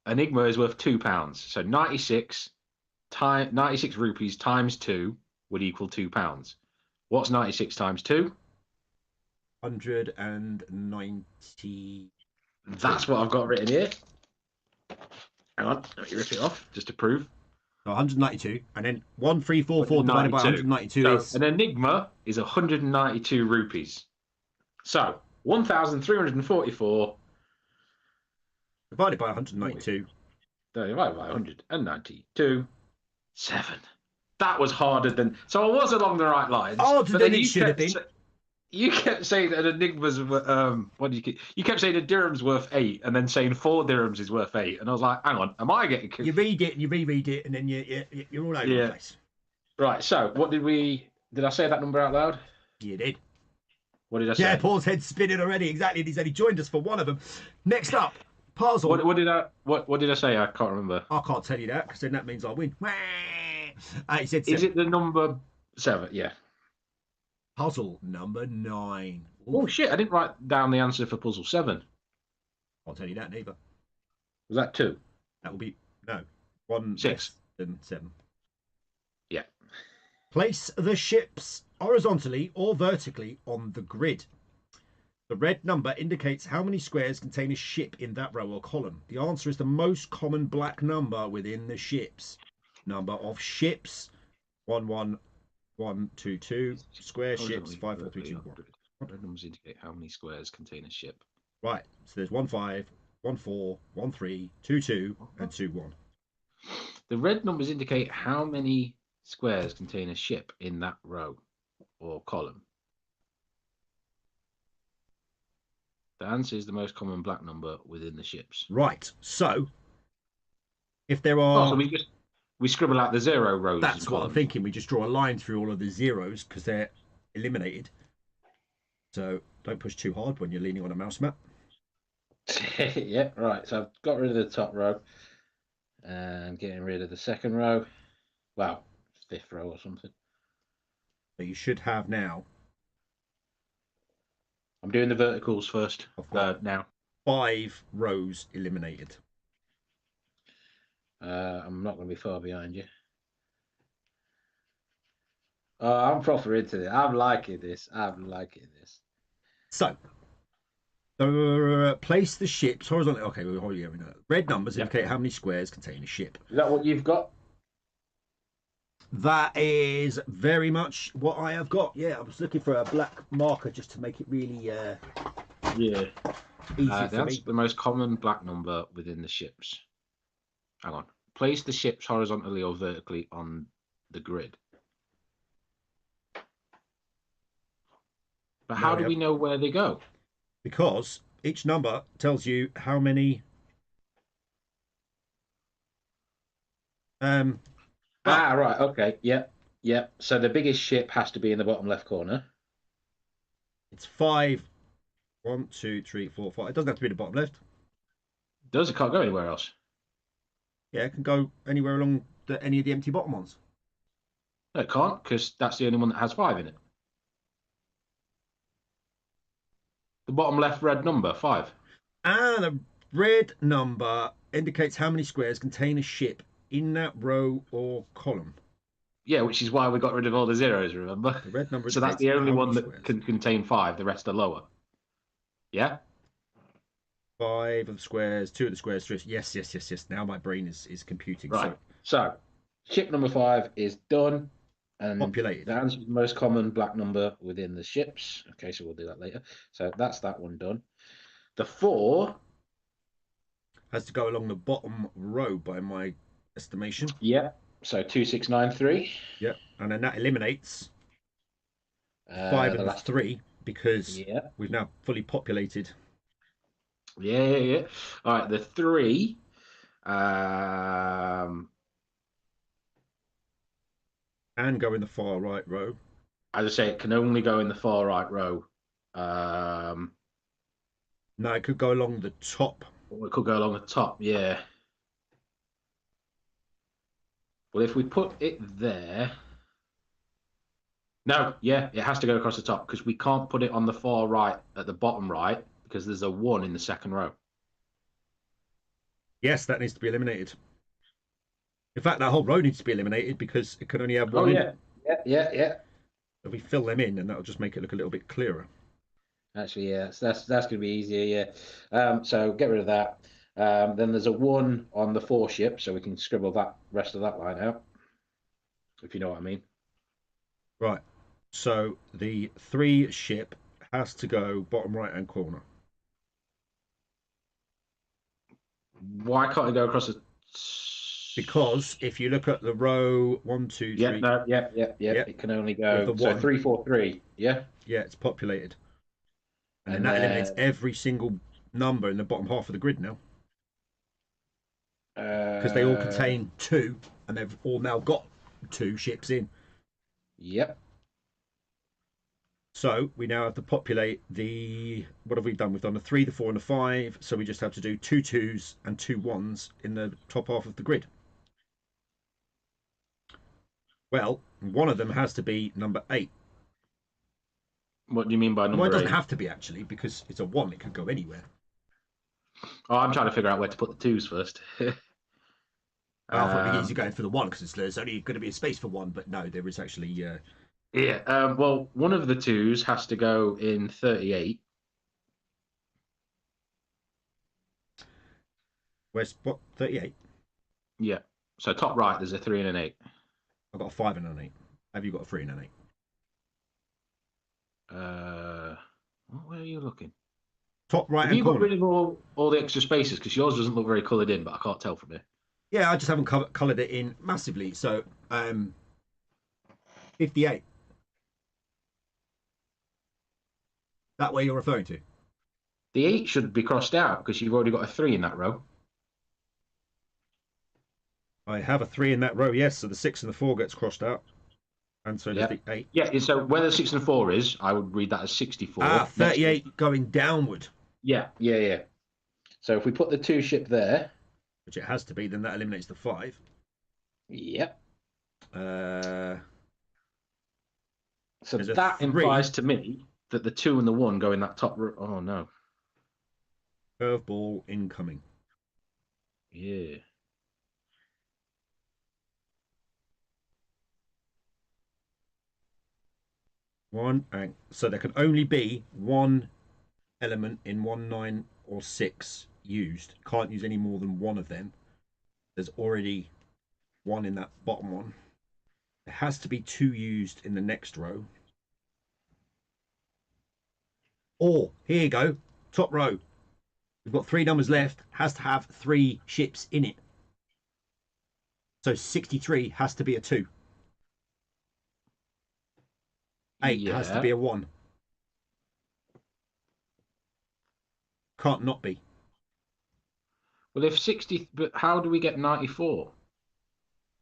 [SPEAKER 2] Enigma is worth £2. So 96 rupees times 2 would equal £2. What's 96 times 2?
[SPEAKER 1] 190.
[SPEAKER 2] That's what I've got written here. Hang on, let me rip it off just to prove.
[SPEAKER 1] So 192, and then 1344 divided by 192
[SPEAKER 2] so
[SPEAKER 1] is...
[SPEAKER 2] an Enigma is 192 rupees. So 1,344
[SPEAKER 1] divided by 192.
[SPEAKER 2] Divided by 192. 7. That was harder than... So I was along the right lines.
[SPEAKER 1] Harder than it should have been.
[SPEAKER 2] You kept saying that an Enigma's... what did you kept saying a dirham's worth 8, and then saying 4 dirhams is worth 8. And I was like, hang on, am I getting...
[SPEAKER 1] You read it, and you reread it, and then you're all over the place.
[SPEAKER 2] Right, so what did we... Did I say that number out loud?
[SPEAKER 1] You did.
[SPEAKER 2] What did I say?
[SPEAKER 1] Yeah, Paul's head's spinning already. Exactly. He's only joined us for one of them. Next up, puzzle.
[SPEAKER 2] What did I say? I can't remember.
[SPEAKER 1] I can't tell you that, because then that means I win. He said 7.
[SPEAKER 2] Is it the number 7? Yeah.
[SPEAKER 1] Puzzle number 9. Ooh.
[SPEAKER 2] Oh shit! I didn't write down the answer for puzzle 7.
[SPEAKER 1] I'll tell you that neither.
[SPEAKER 2] Was that 2?
[SPEAKER 1] That will be 1
[SPEAKER 2] 6
[SPEAKER 1] less than 7.
[SPEAKER 2] Yeah.
[SPEAKER 1] Place the ships horizontally or vertically on the grid. The red number indicates how many squares contain a ship in that row or column. The answer is the most common black number within the ships. Number of ships 11122. Square ships 54321.
[SPEAKER 2] Red numbers indicate how many squares contain a ship.
[SPEAKER 1] Right. So there's 15, 14, 13, 22, and 21.
[SPEAKER 2] The red numbers indicate how many squares contain a ship in that row or column. The answer is the most common black number within the ships.
[SPEAKER 1] Right. So if there are...
[SPEAKER 2] so we scribble out the 0 rows.
[SPEAKER 1] That's what I'm thinking. We just draw a line through all of the zeros because they're eliminated. So don't push too hard when you're leaning on a mouse mat.
[SPEAKER 2] Yeah, right. So I've got rid of the top row and getting rid of the second row. Well, 5th row or something.
[SPEAKER 1] So you should have now...
[SPEAKER 2] I'm doing the verticals first. Now
[SPEAKER 1] 5 rows eliminated.
[SPEAKER 2] I'm not going to be far behind you. Oh, I'm proper into this. I'm liking this. So,
[SPEAKER 1] place the ships horizontally. Okay, we know. Red numbers indicate how many squares contain a ship.
[SPEAKER 2] Is that what you've got?
[SPEAKER 1] That is very much what I have got. Yeah, I was looking for a black marker just to make it really easy for me.
[SPEAKER 2] The most common black number within the ships. Hang on. Place the ships horizontally or vertically on the grid. But how do we know where they go?
[SPEAKER 1] Because each number tells you how many...
[SPEAKER 2] right. Okay. Yep. So the biggest ship has to be in the bottom left corner.
[SPEAKER 1] It's 5. 1, 2, 3, 4, 5. It doesn't have to be the bottom left.
[SPEAKER 2] It can't go anywhere else.
[SPEAKER 1] Yeah, it can go anywhere along any of the empty bottom ones.
[SPEAKER 2] No, it can't, because that's the only one that has 5 in it. The bottom left red number, 5.
[SPEAKER 1] The red number indicates how many squares contain a ship in that row or column.
[SPEAKER 2] Yeah, which is why we got rid of all the zeros, remember?
[SPEAKER 1] The red number.
[SPEAKER 2] So that's the only one that can contain 5. The rest are lower. Yeah?
[SPEAKER 1] 5 of the squares, 2 of the squares, 3. Yes. Now my brain is computing.
[SPEAKER 2] Right. So ship number 5 is done. And
[SPEAKER 1] populated.
[SPEAKER 2] The answer is the most common black number within the ships. Okay, so we'll do that later. So that's that one done. The 4
[SPEAKER 1] has to go along the bottom row by my estimation.
[SPEAKER 2] Yeah. So 2693.
[SPEAKER 1] Yeah. And then that eliminates 5 and 3 because we've now fully populated.
[SPEAKER 2] Yeah. All right, the 3
[SPEAKER 1] and go in the far right row.
[SPEAKER 2] As I say, it can only go in the far right row.
[SPEAKER 1] No, it could go along the top.
[SPEAKER 2] It could go along the top, yeah. Well, if we put it there... No, yeah, it has to go across the top because we can't put it on the far right at the bottom right because there's a 1 in the second row.
[SPEAKER 1] Yes, that needs to be eliminated. In fact, that whole row needs to be eliminated because it can only have 1 in it.
[SPEAKER 2] Yeah.
[SPEAKER 1] If we fill them in, and that'll just make it look a little bit clearer.
[SPEAKER 2] Actually, yeah, so that's going to be easier, yeah. So get rid of that. Then there's a 1 on the 4 ship, so we can scribble that rest of that line out, if you know what I mean.
[SPEAKER 1] Right. So the 3 ship has to go bottom right-hand corner.
[SPEAKER 2] Why can't it go across the...
[SPEAKER 1] Because if you look at the row 1, 2, 3...
[SPEAKER 2] Yeah. It can only go... So 3, 4, 3, yeah?
[SPEAKER 1] Yeah, it's populated. And that eliminates every single number in the bottom half of the grid now. Because they all contain 2, and they've all now got 2 ships in.
[SPEAKER 2] Yep.
[SPEAKER 1] So we now have to populate the... What have we done? We've done the 3, the 4, and the 5. So we just have to do 2 2s and 2 1s in the top half of the grid. Well, one of them has to be number 8.
[SPEAKER 2] What do you mean by number 8?
[SPEAKER 1] Well, it doesn't have to be, actually, because it's a 1. It could go anywhere.
[SPEAKER 2] Oh, I'm trying to figure out where to put the 2s first.
[SPEAKER 1] I thought it'd be easy going for the 1 because there's only going to be a space for 1, but no, there is actually...
[SPEAKER 2] Yeah, well, one of the 2s has to go in 38.
[SPEAKER 1] Where's what? 38?
[SPEAKER 2] Yeah. So top right, there's a 3 and an 8.
[SPEAKER 1] I've got a 5 and an 8. Have you got a 3 and an 8?
[SPEAKER 2] Where are you looking?
[SPEAKER 1] Top right.
[SPEAKER 2] Have you got rid of all the extra spaces? Because yours doesn't look very coloured in, but I can't tell from here.
[SPEAKER 1] Yeah, I just haven't coloured it in massively. So, 58. That way you're referring to?
[SPEAKER 2] The 8 should be crossed out because you've already got a 3 in that row.
[SPEAKER 1] I have a 3 in that row, yes. So the 6 and the 4 gets crossed out. And so does the 8.
[SPEAKER 2] Yeah, so where the 6 and 4 is, I would read that as 64.
[SPEAKER 1] 38 going downward.
[SPEAKER 2] Yeah. So if we put the 2 ship there...
[SPEAKER 1] Which it has to be, then that eliminates the 5.
[SPEAKER 2] Yep.
[SPEAKER 1] So
[SPEAKER 2] that implies to me that the 2 and the 1 go in that top row. Oh, no.
[SPEAKER 1] Curveball incoming.
[SPEAKER 2] Yeah.
[SPEAKER 1] So there can only be 1 element in 1, 9, or 6 used. Can't use any more than 1 of them. There's already 1 in that bottom one. There has to be 2 used in the next row. Or here you go, top row. We've got 3 numbers left. Has to have 3 ships in it. So 63 has to be a 2. 8 has to be a 1. Can't not be.
[SPEAKER 2] Well, if 60, but how do we get 94?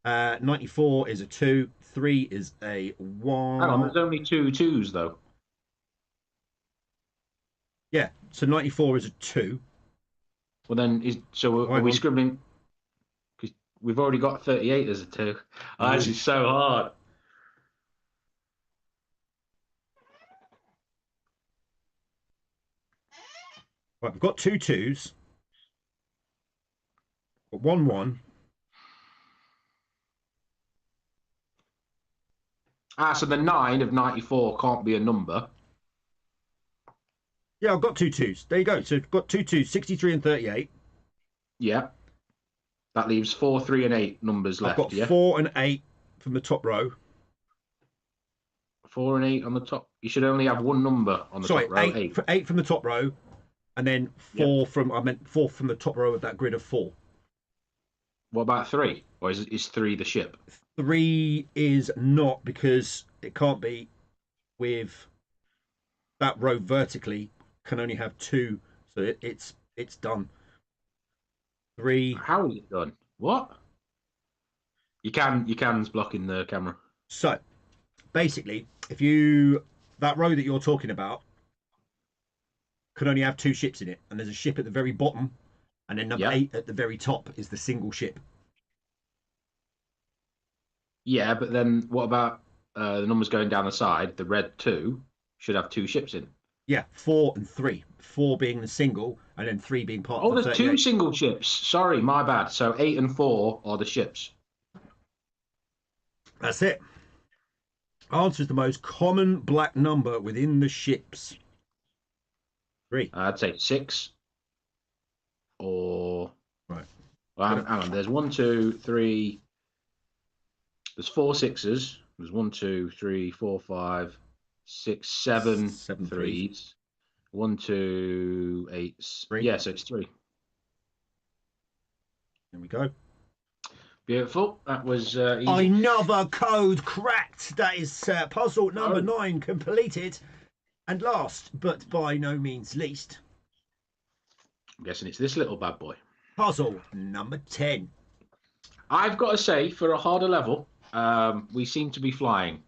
[SPEAKER 1] 94 is a 2. 3 is a 1.
[SPEAKER 2] Hang on, there's only 2 2s though.
[SPEAKER 1] Yeah, so 94 is a 2.
[SPEAKER 2] Well, then are we scribbling? Because we've already got 38 as a 2. Oh, this is so hard.
[SPEAKER 1] Right, we've got 2 2s. Got 1 1.
[SPEAKER 2] So the 9 of 94 can't be a number.
[SPEAKER 1] Yeah, I've got 2 2s. There you go. So we've got 2 2s, 63 and 38.
[SPEAKER 2] Yeah. That leaves 4, 3, and 8 numbers left.
[SPEAKER 1] I've got 4 and 8 from the top row.
[SPEAKER 2] 4 and 8 on the top. You should only have 1 number on the top row.
[SPEAKER 1] 8 from the top row, and then 4 from the top row of that grid of 4.
[SPEAKER 2] What about 3? Or is 3 the ship?
[SPEAKER 1] 3 is not, because it can't be with that row vertically. Can only have 2, so it's done. 3.
[SPEAKER 2] How is it done? What? You can's blocking the camera.
[SPEAKER 1] So basically, that row that you're talking about can only have 2 ships in it, and there's a ship at the very bottom, and then number 8 at the very top is the single ship.
[SPEAKER 2] Yeah, but then what about the numbers going down the side? The red 2 should have 2 ships in.
[SPEAKER 1] Yeah, 4 and 3. 4 being the single, and then 3 being part of the 38.
[SPEAKER 2] Oh, there's 2 single ships. Sorry, my bad. So 8 and 4 are the ships.
[SPEAKER 1] That's it. Answer is the most common black number within the ships. 3.
[SPEAKER 2] I'd say 6. Or Well, hang on. There's 1, 2, 3. There's 4 sixes. There's 1, 2, 3, 4, 5, 6, 7 threes. 1, 2, 8.
[SPEAKER 1] 3.
[SPEAKER 2] Yeah, so it's 3.
[SPEAKER 1] There we go.
[SPEAKER 2] Beautiful. That was easy.
[SPEAKER 1] Another code cracked. That is puzzle number 9 completed. And last, but by no means least,
[SPEAKER 2] I'm guessing it's this little bad boy.
[SPEAKER 1] puzzle number 10.
[SPEAKER 2] I've got to say, for a harder level, we seem to be flying.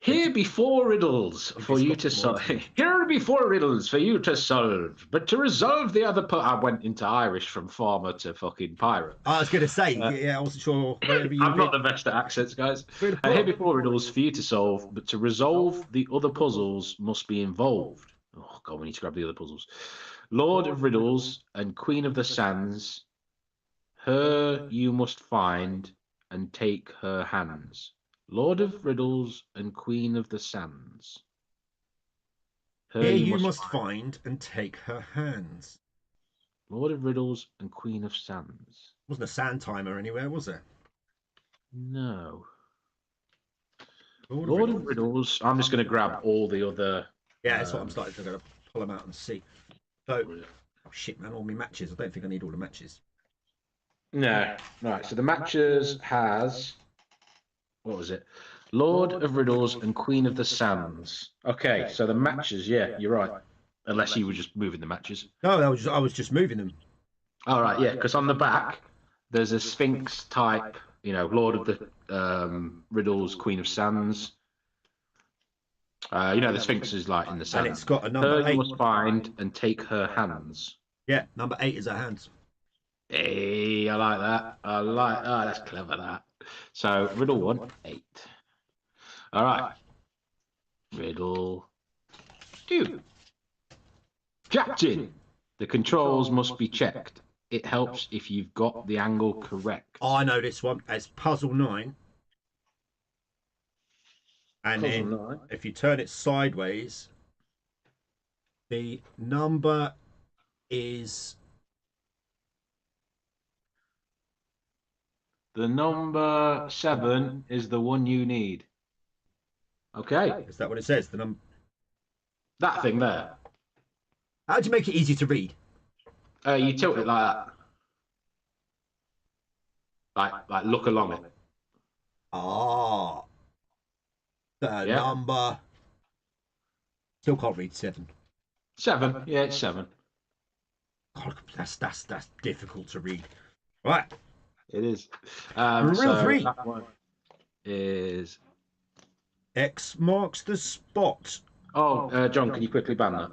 [SPEAKER 2] Here be 4 riddles for you to solve. Here be 4 riddles for you to solve. But to resolve the other I went into Irish from farmer to fucking pirate.
[SPEAKER 1] I was going to say, yeah, I wasn't sure.
[SPEAKER 2] I'm not the best at accents, guys. Here be 4 riddles for you to solve. But to resolve the other puzzles must be involved. Oh, God, we need to grab the other puzzles. Lord of Riddles and Queen of the Sands. Her you must find and take her hands. Lord of Riddles and Queen of the Sands.
[SPEAKER 1] Her you must find and take her hands.
[SPEAKER 2] Lord of Riddles and Queen of Sands.
[SPEAKER 1] Wasn't a sand timer anywhere, was there?
[SPEAKER 2] No. Lord of Riddles. I'm just going to grab all the other.
[SPEAKER 1] Yeah, that's what I'm starting to pull them out and see. So, oh shit, man, all my matches. I don't think I need all the matches.
[SPEAKER 2] No. Right, so the matches has. What was it? Lord of Riddles and Queen of the Sands. Okay, so the matches, yeah, you're right. Unless you were just moving the matches.
[SPEAKER 1] No, I was just moving them.
[SPEAKER 2] All right, yeah, because on the back, there's a Sphinx type, Lord of the Riddles, Queen of Sands. The Sphinx is like in the sand.
[SPEAKER 1] And it's got a number 8.
[SPEAKER 2] You must find and take her hands.
[SPEAKER 1] Yeah, number 8 is her hands.
[SPEAKER 2] Hey, I like that. Oh, that's clever, that. So, riddle 1, 8. All right. Riddle 2. Captain, the controls must be checked. It helps if you've got the angle correct.
[SPEAKER 1] Oh, I know this one. It's puzzle 9. And then if you turn it sideways, the number is...
[SPEAKER 2] The number 7 is the one you need. Okay.
[SPEAKER 1] Is that what it says? The number.
[SPEAKER 2] That thing there.
[SPEAKER 1] How do you make it easy to read?
[SPEAKER 2] You tilt it like that. Like look along it.
[SPEAKER 1] Ah. The number. Still can't read 7.
[SPEAKER 2] 7. Yeah, it's 7.
[SPEAKER 1] God, that's difficult to read. Right.
[SPEAKER 2] It is.
[SPEAKER 1] Riddle 3
[SPEAKER 2] that one is
[SPEAKER 1] X marks the spot.
[SPEAKER 2] Oh, John, can you quickly ban that?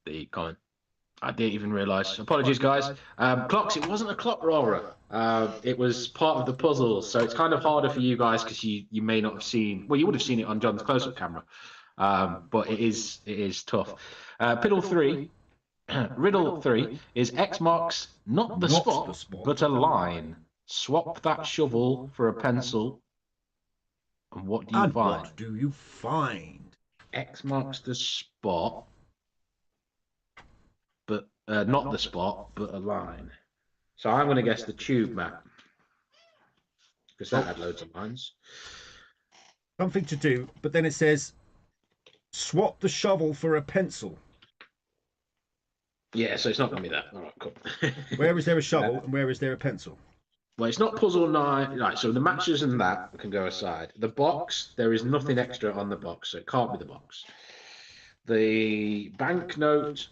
[SPEAKER 2] The comment. I didn't even realise. Apologies, guys. Clocks. It wasn't a clock roller. It was part of the puzzle, so it's kind of harder for you guys because you may not have seen. Well, you would have seen it on John's close-up camera, but it is tough. Riddle 3 is X marks not the spot, but a line. Swap that shovel for a pencil. And what do you find?
[SPEAKER 1] What do you find?
[SPEAKER 2] X marks the spot, but not the spot, but a line. So I'm going to guess the tube map. Because that had loads of lines.
[SPEAKER 1] Something to do, but then it says, swap the shovel for a pencil.
[SPEAKER 2] Yeah, so it's not going to be that. All right, cool.
[SPEAKER 1] Where is there a shovel and where is there a pencil?
[SPEAKER 2] Well, it's not puzzle 9. Right, so the matches and that can go aside. The box, there is nothing extra on the box, so it can't be the box. The banknote.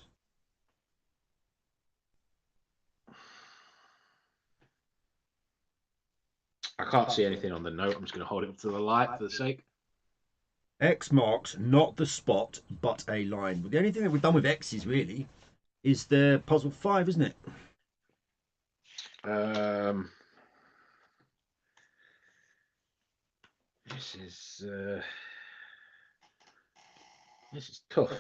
[SPEAKER 2] I can't see anything on the note. I'm just going to hold it up to the light for the sake.
[SPEAKER 1] X marks not the spot, but a line. The only thing that we've done with X's really is the puzzle 5, isn't it?
[SPEAKER 2] This is tough.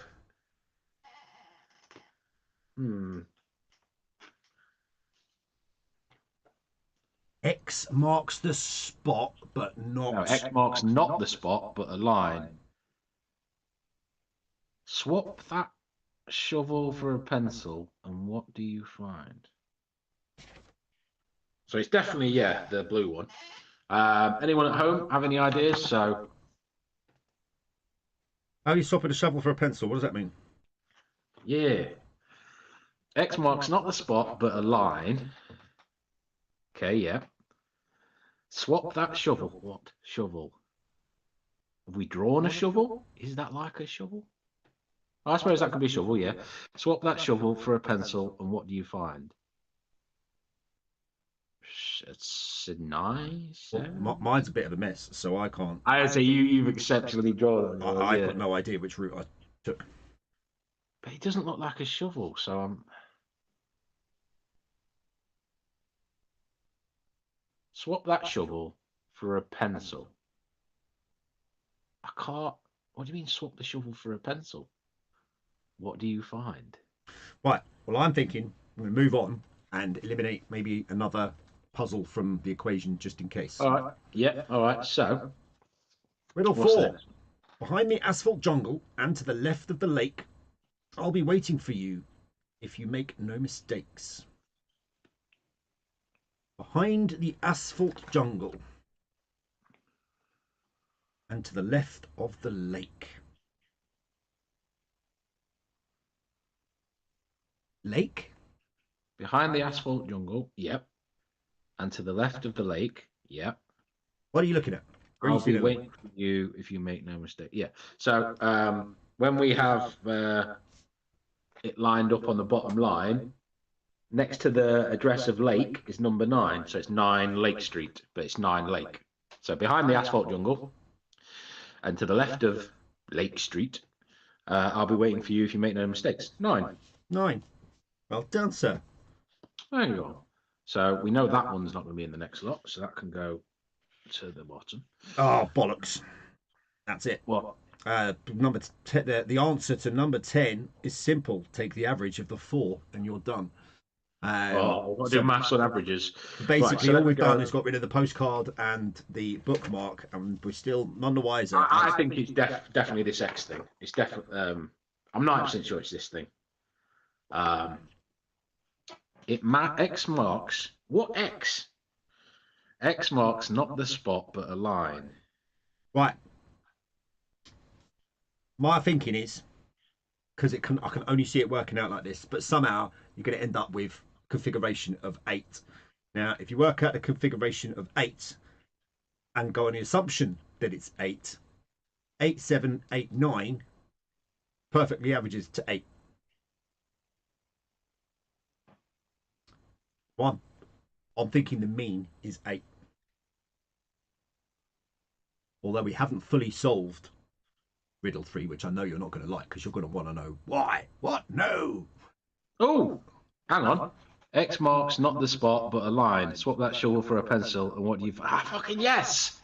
[SPEAKER 1] X marks the spot, but not...
[SPEAKER 2] No, X marks not the spot, but a line. Swap that shovel for a pencil, and what do you find? So it's definitely, yeah, the blue one. Anyone at home have any ideas? So,
[SPEAKER 1] How are you swapping a shovel for a pencil? What does that mean?
[SPEAKER 2] yeah. X marks not the spot, but a line. Okay, yeah. Swap that shovel. What shovel? Have we drawn a shovel? Is that like a shovel? I suppose that could be a shovel, yeah. Swap that shovel for a pencil, and what do you find? It's a 9, 7.
[SPEAKER 1] Well, mine's a bit of a mess, so I can't.
[SPEAKER 2] I would say you've exceptionally drawn.
[SPEAKER 1] I've got no idea which route I took.
[SPEAKER 2] But it doesn't look like a shovel, so I'm. Swap that shovel for a pencil. I can't. What do you mean swap the shovel for a pencil? What do you find?
[SPEAKER 1] Right. Well, I'm thinking I'm going to move on and eliminate maybe another puzzle from the equation just in case.
[SPEAKER 2] All right. Yeah. All right. So,
[SPEAKER 1] riddle 4. Behind the asphalt jungle and to the left of the lake, I'll be waiting for you if you make no mistakes. Behind the asphalt jungle and to the left of the lake. Lake?
[SPEAKER 2] Behind the asphalt jungle, yep. And to the left of the lake, yep.
[SPEAKER 1] What are you looking at?
[SPEAKER 2] I'll be waiting for you if you make no mistake. Yeah. So when we have it lined up on the bottom line, next to the address of lake is number 9. So it's 9 Lake Street, but it's 9 Lake. So behind the asphalt jungle and to the left of Lake Street, I'll be waiting for you if you make no mistakes. 9.
[SPEAKER 1] 9. Well done, sir.
[SPEAKER 2] There you go. So we know that one's not going to be in the next lot, so that can go to the bottom.
[SPEAKER 1] Oh, bollocks. That's it.
[SPEAKER 2] What?
[SPEAKER 1] Number the answer to number 10 is simple. Take the average of the 4 and you're done.
[SPEAKER 2] What do maths on averages?
[SPEAKER 1] Basically, right, so all we've done is got rid of the postcard and the bookmark, and we're still none the wiser.
[SPEAKER 2] I think it's definitely this X thing. It's definitely. I'm 90% sure it's this thing. X marks what X? X marks not the spot but a line.
[SPEAKER 1] Right. My thinking is because I can only see it working out like this, but somehow you're going to end up with configuration of 8. Now, if you work out the configuration of 8 and go on the assumption that it's 8, 8, 7, 8, 9 perfectly averages to 8. 1. I'm thinking the mean is 8. Although we haven't fully solved riddle 3, which I know you're not going to like because you're going to want to know why. What? No.
[SPEAKER 2] Oh, hang on. X marks not the spot but a line. Swap that shovel for a pencil, and what do you? Fucking yes.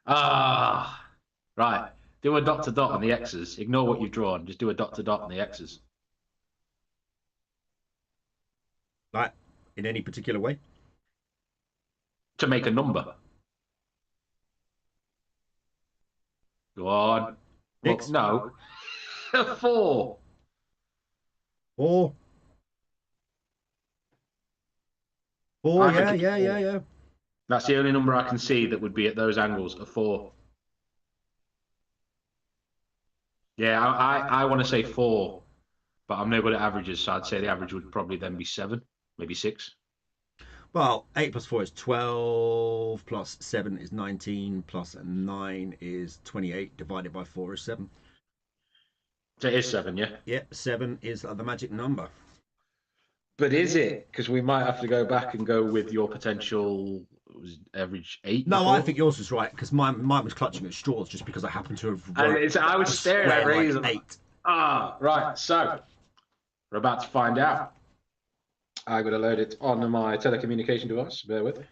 [SPEAKER 2] Right. Do a dot to dot on the X's. Ignore what you've drawn. Just do a dot to dot on the X's.
[SPEAKER 1] Like in any particular way?
[SPEAKER 2] To make a number. Go on. Well, no. 4.
[SPEAKER 1] 4. 4, yeah.
[SPEAKER 2] That's the only number I can see that would be at those angles, a 4. Yeah, I want to say 4, but I'm no good at averages, so I'd say the average would probably then be 7, maybe 6.
[SPEAKER 1] Well, 8 plus 4 is 12, plus 7 is 19, plus 9 is 28, divided by 4 is 7.
[SPEAKER 2] So it is 7, yeah?
[SPEAKER 1] Yeah, 7 is the magic number.
[SPEAKER 2] But is it? Because we might have to go back and go with your potential average 8.
[SPEAKER 1] No, before. I think yours was right, because mine was clutching at straws just because I happened to have...
[SPEAKER 2] I was staring at it.
[SPEAKER 1] Like 8.
[SPEAKER 2] Right, so we're about to find out. I'm going to load it on my telecommunication device. Bear with.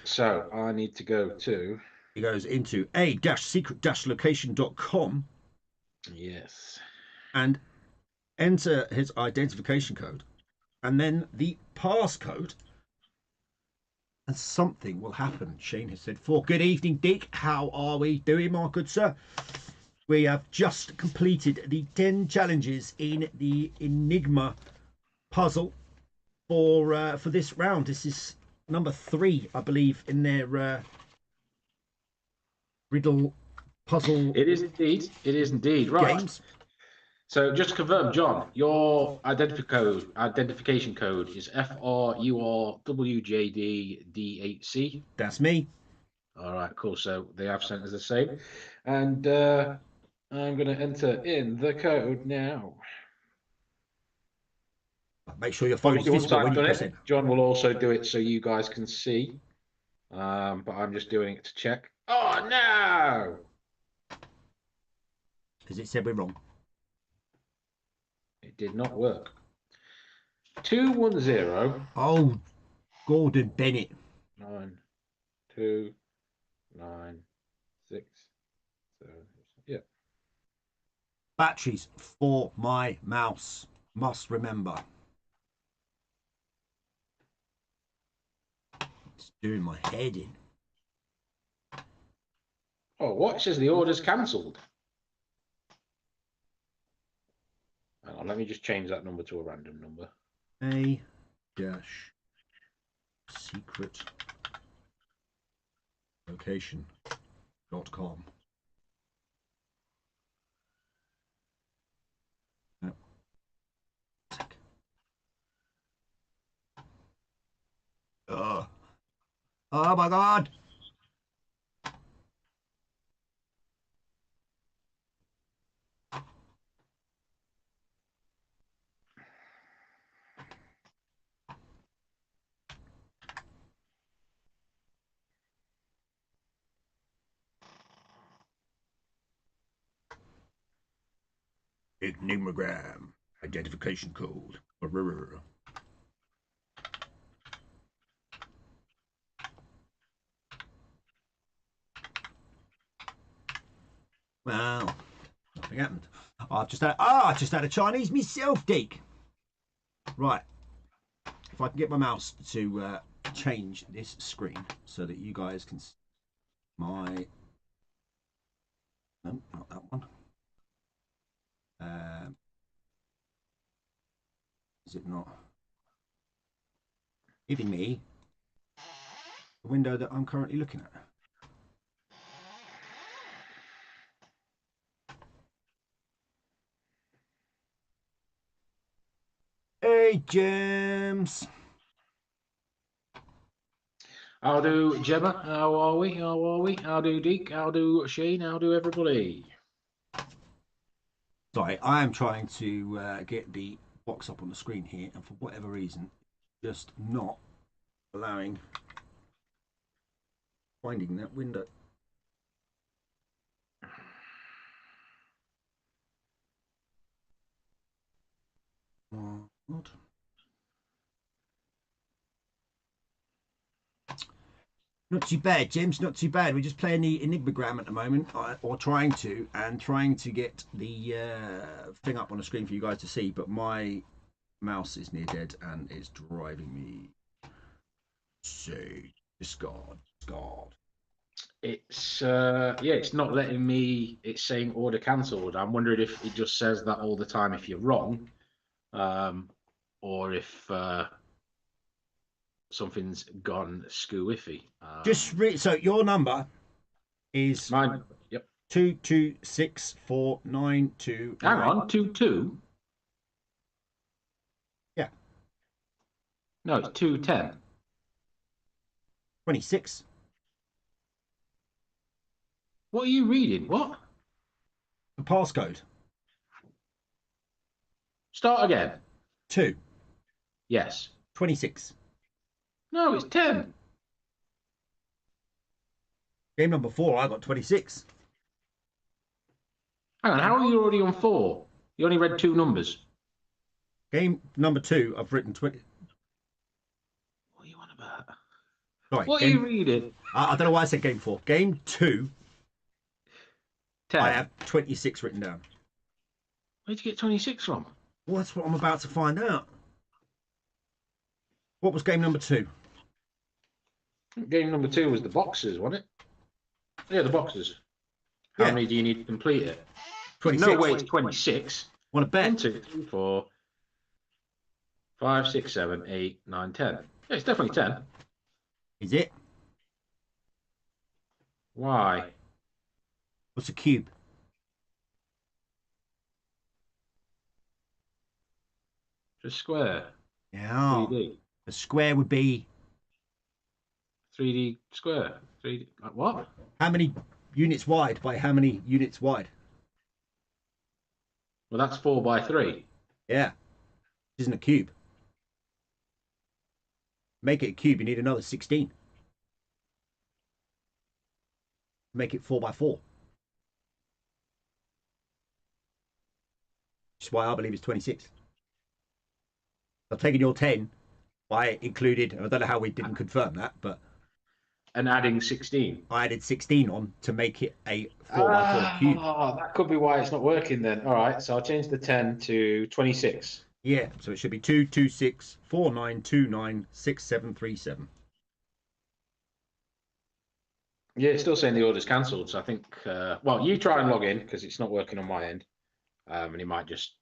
[SPEAKER 2] So I need to go to...
[SPEAKER 1] He goes into a-secret-location.com.
[SPEAKER 2] Yes.
[SPEAKER 1] And enter his identification code. And then the passcode. And something will happen. Shane has said, "For good evening, Dick. How are we doing, my good sir? we have just completed the 10 challenges in the Enigma puzzle for this round. This is number 3, I believe, in their riddle puzzle.
[SPEAKER 2] It is indeed. It is indeed. Right.
[SPEAKER 1] Games.
[SPEAKER 2] So just to confirm, John, your identification code is FRURWJDD8C.
[SPEAKER 1] That's me.
[SPEAKER 2] All right, cool. So they have sent us the same, and I'm going to enter in the code now.
[SPEAKER 1] Make sure your phone is visible when you press it.
[SPEAKER 2] John will also do it so you guys can see, but I'm just doing it to check. Oh no!
[SPEAKER 1] Because it said we're wrong.
[SPEAKER 2] It did not work. 210.
[SPEAKER 1] Oh, Gordon Bennett.
[SPEAKER 2] 9, 2, 9, 6, 7. Yeah.
[SPEAKER 1] Batteries for my mouse. Must remember. It's doing my head in.
[SPEAKER 2] Oh, what? It says the order's cancelled. Hang on, let me just change that number to a random number.
[SPEAKER 1] A-secret location.com. Yep. Oh my God. Enigmagram identification code. Well, nothing happened. I just had a Chinese myself, Deke. Right. If I can get my mouse to change this screen so that you guys can see my. No, not that one. Is it not giving me the window that I'm currently looking at? Hey, James.
[SPEAKER 2] How do Gemma? How are we? How are we? How do Deke? How do Shane? How do everybody?
[SPEAKER 1] Sorry, I am trying to get the box up on the screen here, and for whatever reason, just not allowing finding that window. What? Not too bad, James. Not too bad. We're just playing the Enigmagram at the moment, or trying to get the thing up on the screen for you guys to see. But my mouse is near dead and is driving me. Say, God.
[SPEAKER 2] It's it's not letting me. It's saying order cancelled. I'm wondering if it just says that all the time if you're wrong, or if something's gone skewiffy.
[SPEAKER 1] So your number is
[SPEAKER 2] mine. Yep.
[SPEAKER 1] 226492.
[SPEAKER 2] Hang on, 22.
[SPEAKER 1] Yeah.
[SPEAKER 2] No, it's 210.
[SPEAKER 1] 26.
[SPEAKER 2] What are you reading? What?
[SPEAKER 1] The passcode.
[SPEAKER 2] Start again.
[SPEAKER 1] 2.
[SPEAKER 2] Yes.
[SPEAKER 1] 26.
[SPEAKER 2] No, it's 10.
[SPEAKER 1] Game number 4, I got 26.
[SPEAKER 2] Hang on, how are you already on 4? You only read 2 numbers.
[SPEAKER 1] Game number 2, I've written 20.
[SPEAKER 2] What are you on about?
[SPEAKER 1] Sorry,
[SPEAKER 2] what are you reading?
[SPEAKER 1] I don't know why I said game 4. Game 2,
[SPEAKER 2] 10.
[SPEAKER 1] I have 26 written down.
[SPEAKER 2] Where'd you get 26 from?
[SPEAKER 1] Well, that's what I'm about to find out. What was game number 2?
[SPEAKER 2] Game number 2 was the boxes, wasn't it? Yeah, the boxes. How many do you need to complete it?
[SPEAKER 1] 26.
[SPEAKER 2] No way it's 26.
[SPEAKER 1] Want to bet?
[SPEAKER 2] 1, 2, 3, 4, 5, 6, 7, 8, 9, 10. Yeah, it's definitely 10.
[SPEAKER 1] Is it?
[SPEAKER 2] Why?
[SPEAKER 1] What's a cube?
[SPEAKER 2] Just square.
[SPEAKER 1] Yeah.
[SPEAKER 2] 3D.
[SPEAKER 1] A square would be
[SPEAKER 2] 3D square. 3D. Like what?
[SPEAKER 1] how many units wide by how many units wide?
[SPEAKER 2] Well, that's 4 by 3.
[SPEAKER 1] Yeah. Isn't a cube. Make it a cube, you need another 16. Make it 4 by 4. Which is why I believe it's 26. I've taken your 10. I included, I don't know how we didn't confirm that, but
[SPEAKER 2] And adding 16.
[SPEAKER 1] I added 16 on to make it a 4 by 4 cube.
[SPEAKER 2] Oh, that could be why it's not working then. All right, so I'll change the 10 to 26.
[SPEAKER 1] Yeah, so it should be 2, 2, 6, 4, 9, 2, 9, 6, 7, 3, 7.
[SPEAKER 2] Yeah, it's still saying the order's cancelled. So I think, well, you try and log in because it's not working on my end, and it might just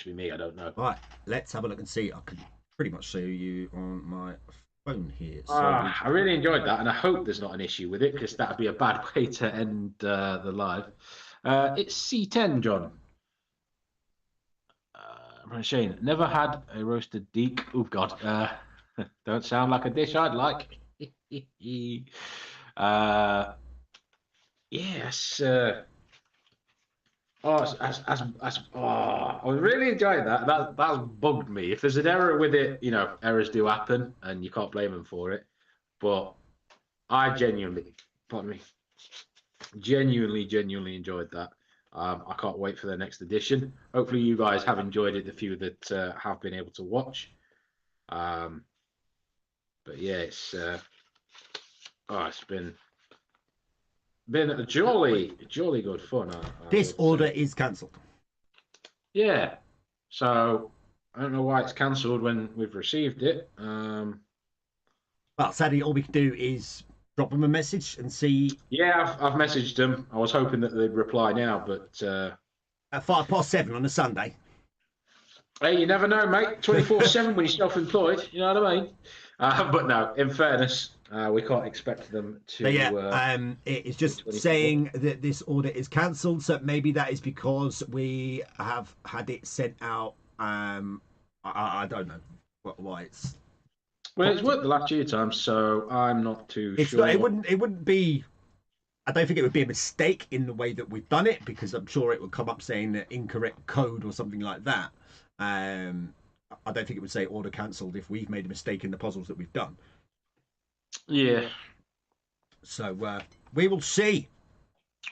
[SPEAKER 2] be me. I don't know.
[SPEAKER 1] Right, let's have a look and see. I can pretty much show you on my phone here. So
[SPEAKER 2] I really enjoyed that, and I hope there's not an issue with it because that would be a bad way to end the live. It's C10, John. Shane, never had a roasted deek. Oh God, don't sound like a dish I'd like. Yes. I was really enjoying that. That's bugged me. If there's an error with it, you know, errors do happen, and you can't blame them for it. But I genuinely enjoyed that. I can't wait for the next edition. Hopefully, you guys have enjoyed it. The few that have been able to watch. But yeah, it's been a jolly good fun.
[SPEAKER 1] this order is cancelled.
[SPEAKER 2] Yeah. So I don't know why it's cancelled when we've received it.
[SPEAKER 1] Well, sadly, all we can do is drop them a message and see.
[SPEAKER 2] Yeah, I've messaged them. I was hoping that they'd reply now, but
[SPEAKER 1] at 7:05 on a Sunday.
[SPEAKER 2] Hey, you never know, mate. 24/7 when you're self-employed. You know what I mean? But no, in fairness, we can't expect them to.
[SPEAKER 1] But yeah, it is just saying that this order is cancelled. So maybe that is because we have had it sent out. I don't know why it's.
[SPEAKER 2] Well, it's worked the last few times, so I'm not too sure.
[SPEAKER 1] Not, it wouldn't be. I don't think it would be a mistake in the way that we've done it, because I'm sure it would come up saying incorrect code or something like that. I don't think it would say order cancelled if we've made a mistake in the puzzles that we've done.
[SPEAKER 2] Yeah.
[SPEAKER 1] So we will see.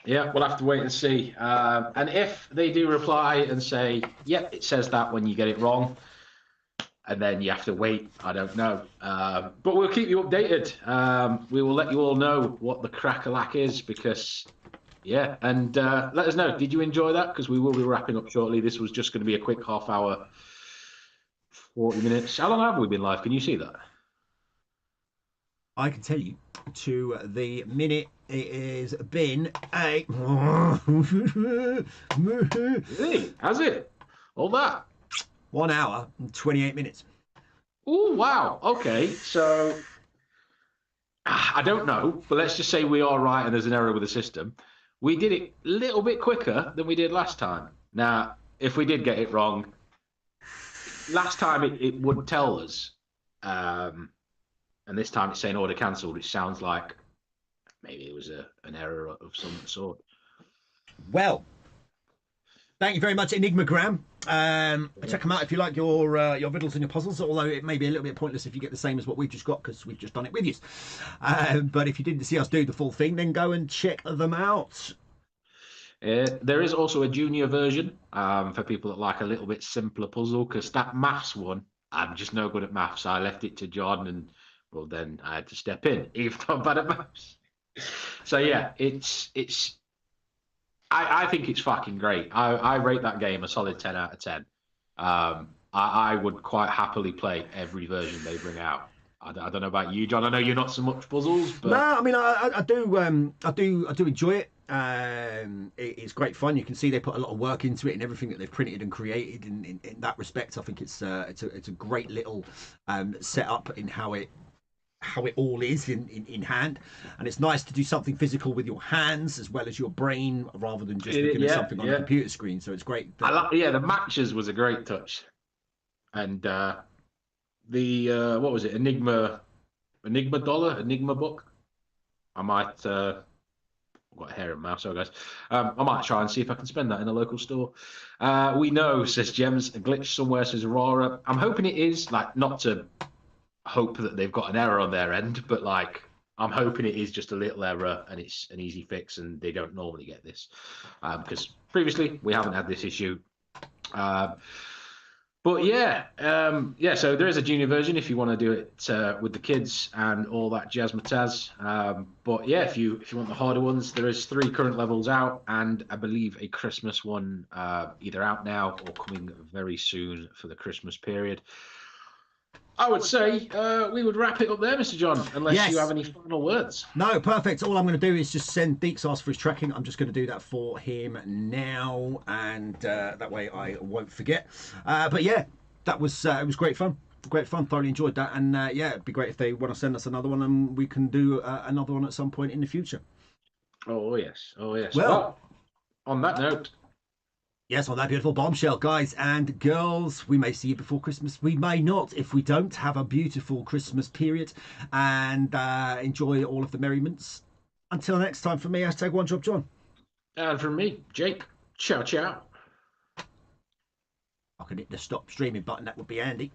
[SPEAKER 2] Yeah, we'll have to wait and see. And if they do reply and say, yep, it says that when you get it wrong, and then you have to wait, I don't know. But we'll keep you updated. We will let you all know what the crack-a-lack is, because, yeah. And let us know, did you enjoy that? Because we will be wrapping up shortly. This was just going to be a quick half hour, 40 minutes. How long have we been live? Can you see that?
[SPEAKER 1] I can tell you to the minute it has been a.
[SPEAKER 2] Really? Has it? All that?
[SPEAKER 1] 1 hour and 28 minutes.
[SPEAKER 2] Oh, wow. Okay. So I don't know, but let's just say we are right and there's an error with the system. We did it a little bit quicker than we did last time. Now, if we did get it wrong, last time it would tell us. And this time it's saying order cancelled. It sounds like maybe it was an error of some sort.
[SPEAKER 1] Well, thank you very much, Enigmagram. Check them out if you like your riddles and your puzzles, although it may be a little bit pointless if you get the same as what we've just got, because we've just done it with you. But if you didn't see us do the full thing, then go and check them out.
[SPEAKER 2] There is also a junior version for people that like a little bit simpler puzzle, because that maths one, I'm just no good at maths. I left it to John, and well, then I had to step in, even though I'm bad at maths. So yeah, I think it's fucking great. I rate that game a solid 10 out of 10. I would quite happily play every version they bring out. I don't know about you, John. I know you're not so much puzzles, but
[SPEAKER 1] no, I mean I do enjoy it. It's great fun. You can see they put a lot of work into it and everything that they've printed and created. In that respect, I think it's a great little setup in how it all is in hand, and it's nice to do something physical with your hands as well as your brain rather than just looking at something on a computer screen. So it's great.
[SPEAKER 2] The matches was a great touch, and the what was it, Enigma dollar, Enigma book. I might I've got a hair in my mouth, so guys, I might try and see if I can spend that in a local store. We know, says Gems, a glitch somewhere, says Aurora. I'm hoping it is, like, not to hope that they've got an error on their end, but like I'm hoping it is just a little error and it's an easy fix and they don't normally get this, because previously we haven't had this issue. But yeah, so there is a junior version if you want to do it with the kids and all that jazzmatazz. But yeah, if you want the harder ones, there is 3 current levels out, and I believe a Christmas one either out now or coming very soon for the Christmas period. I would say we would wrap it up there, Mr. John, unless you have any final words.
[SPEAKER 1] No, perfect. All I'm going to do is just send Deeks ask for his tracking. I'm just going to do that for him now, and that way I won't forget. But yeah, that was it was great fun. Great fun. Thoroughly enjoyed that, and yeah, it'd be great if they want to send us another one, and we can do another one at some point in the future.
[SPEAKER 2] Oh yes, oh yes. Well, on that note.
[SPEAKER 1] Yes, on that beautiful bombshell, guys and girls, we may see you before Christmas. We may not. If we don't, have a beautiful Christmas period and enjoy all of the merriments. Until next time, from me, #OneDropJohn.
[SPEAKER 2] And from me, Jake. Ciao, ciao.
[SPEAKER 1] I can hit the stop streaming button. That would be handy.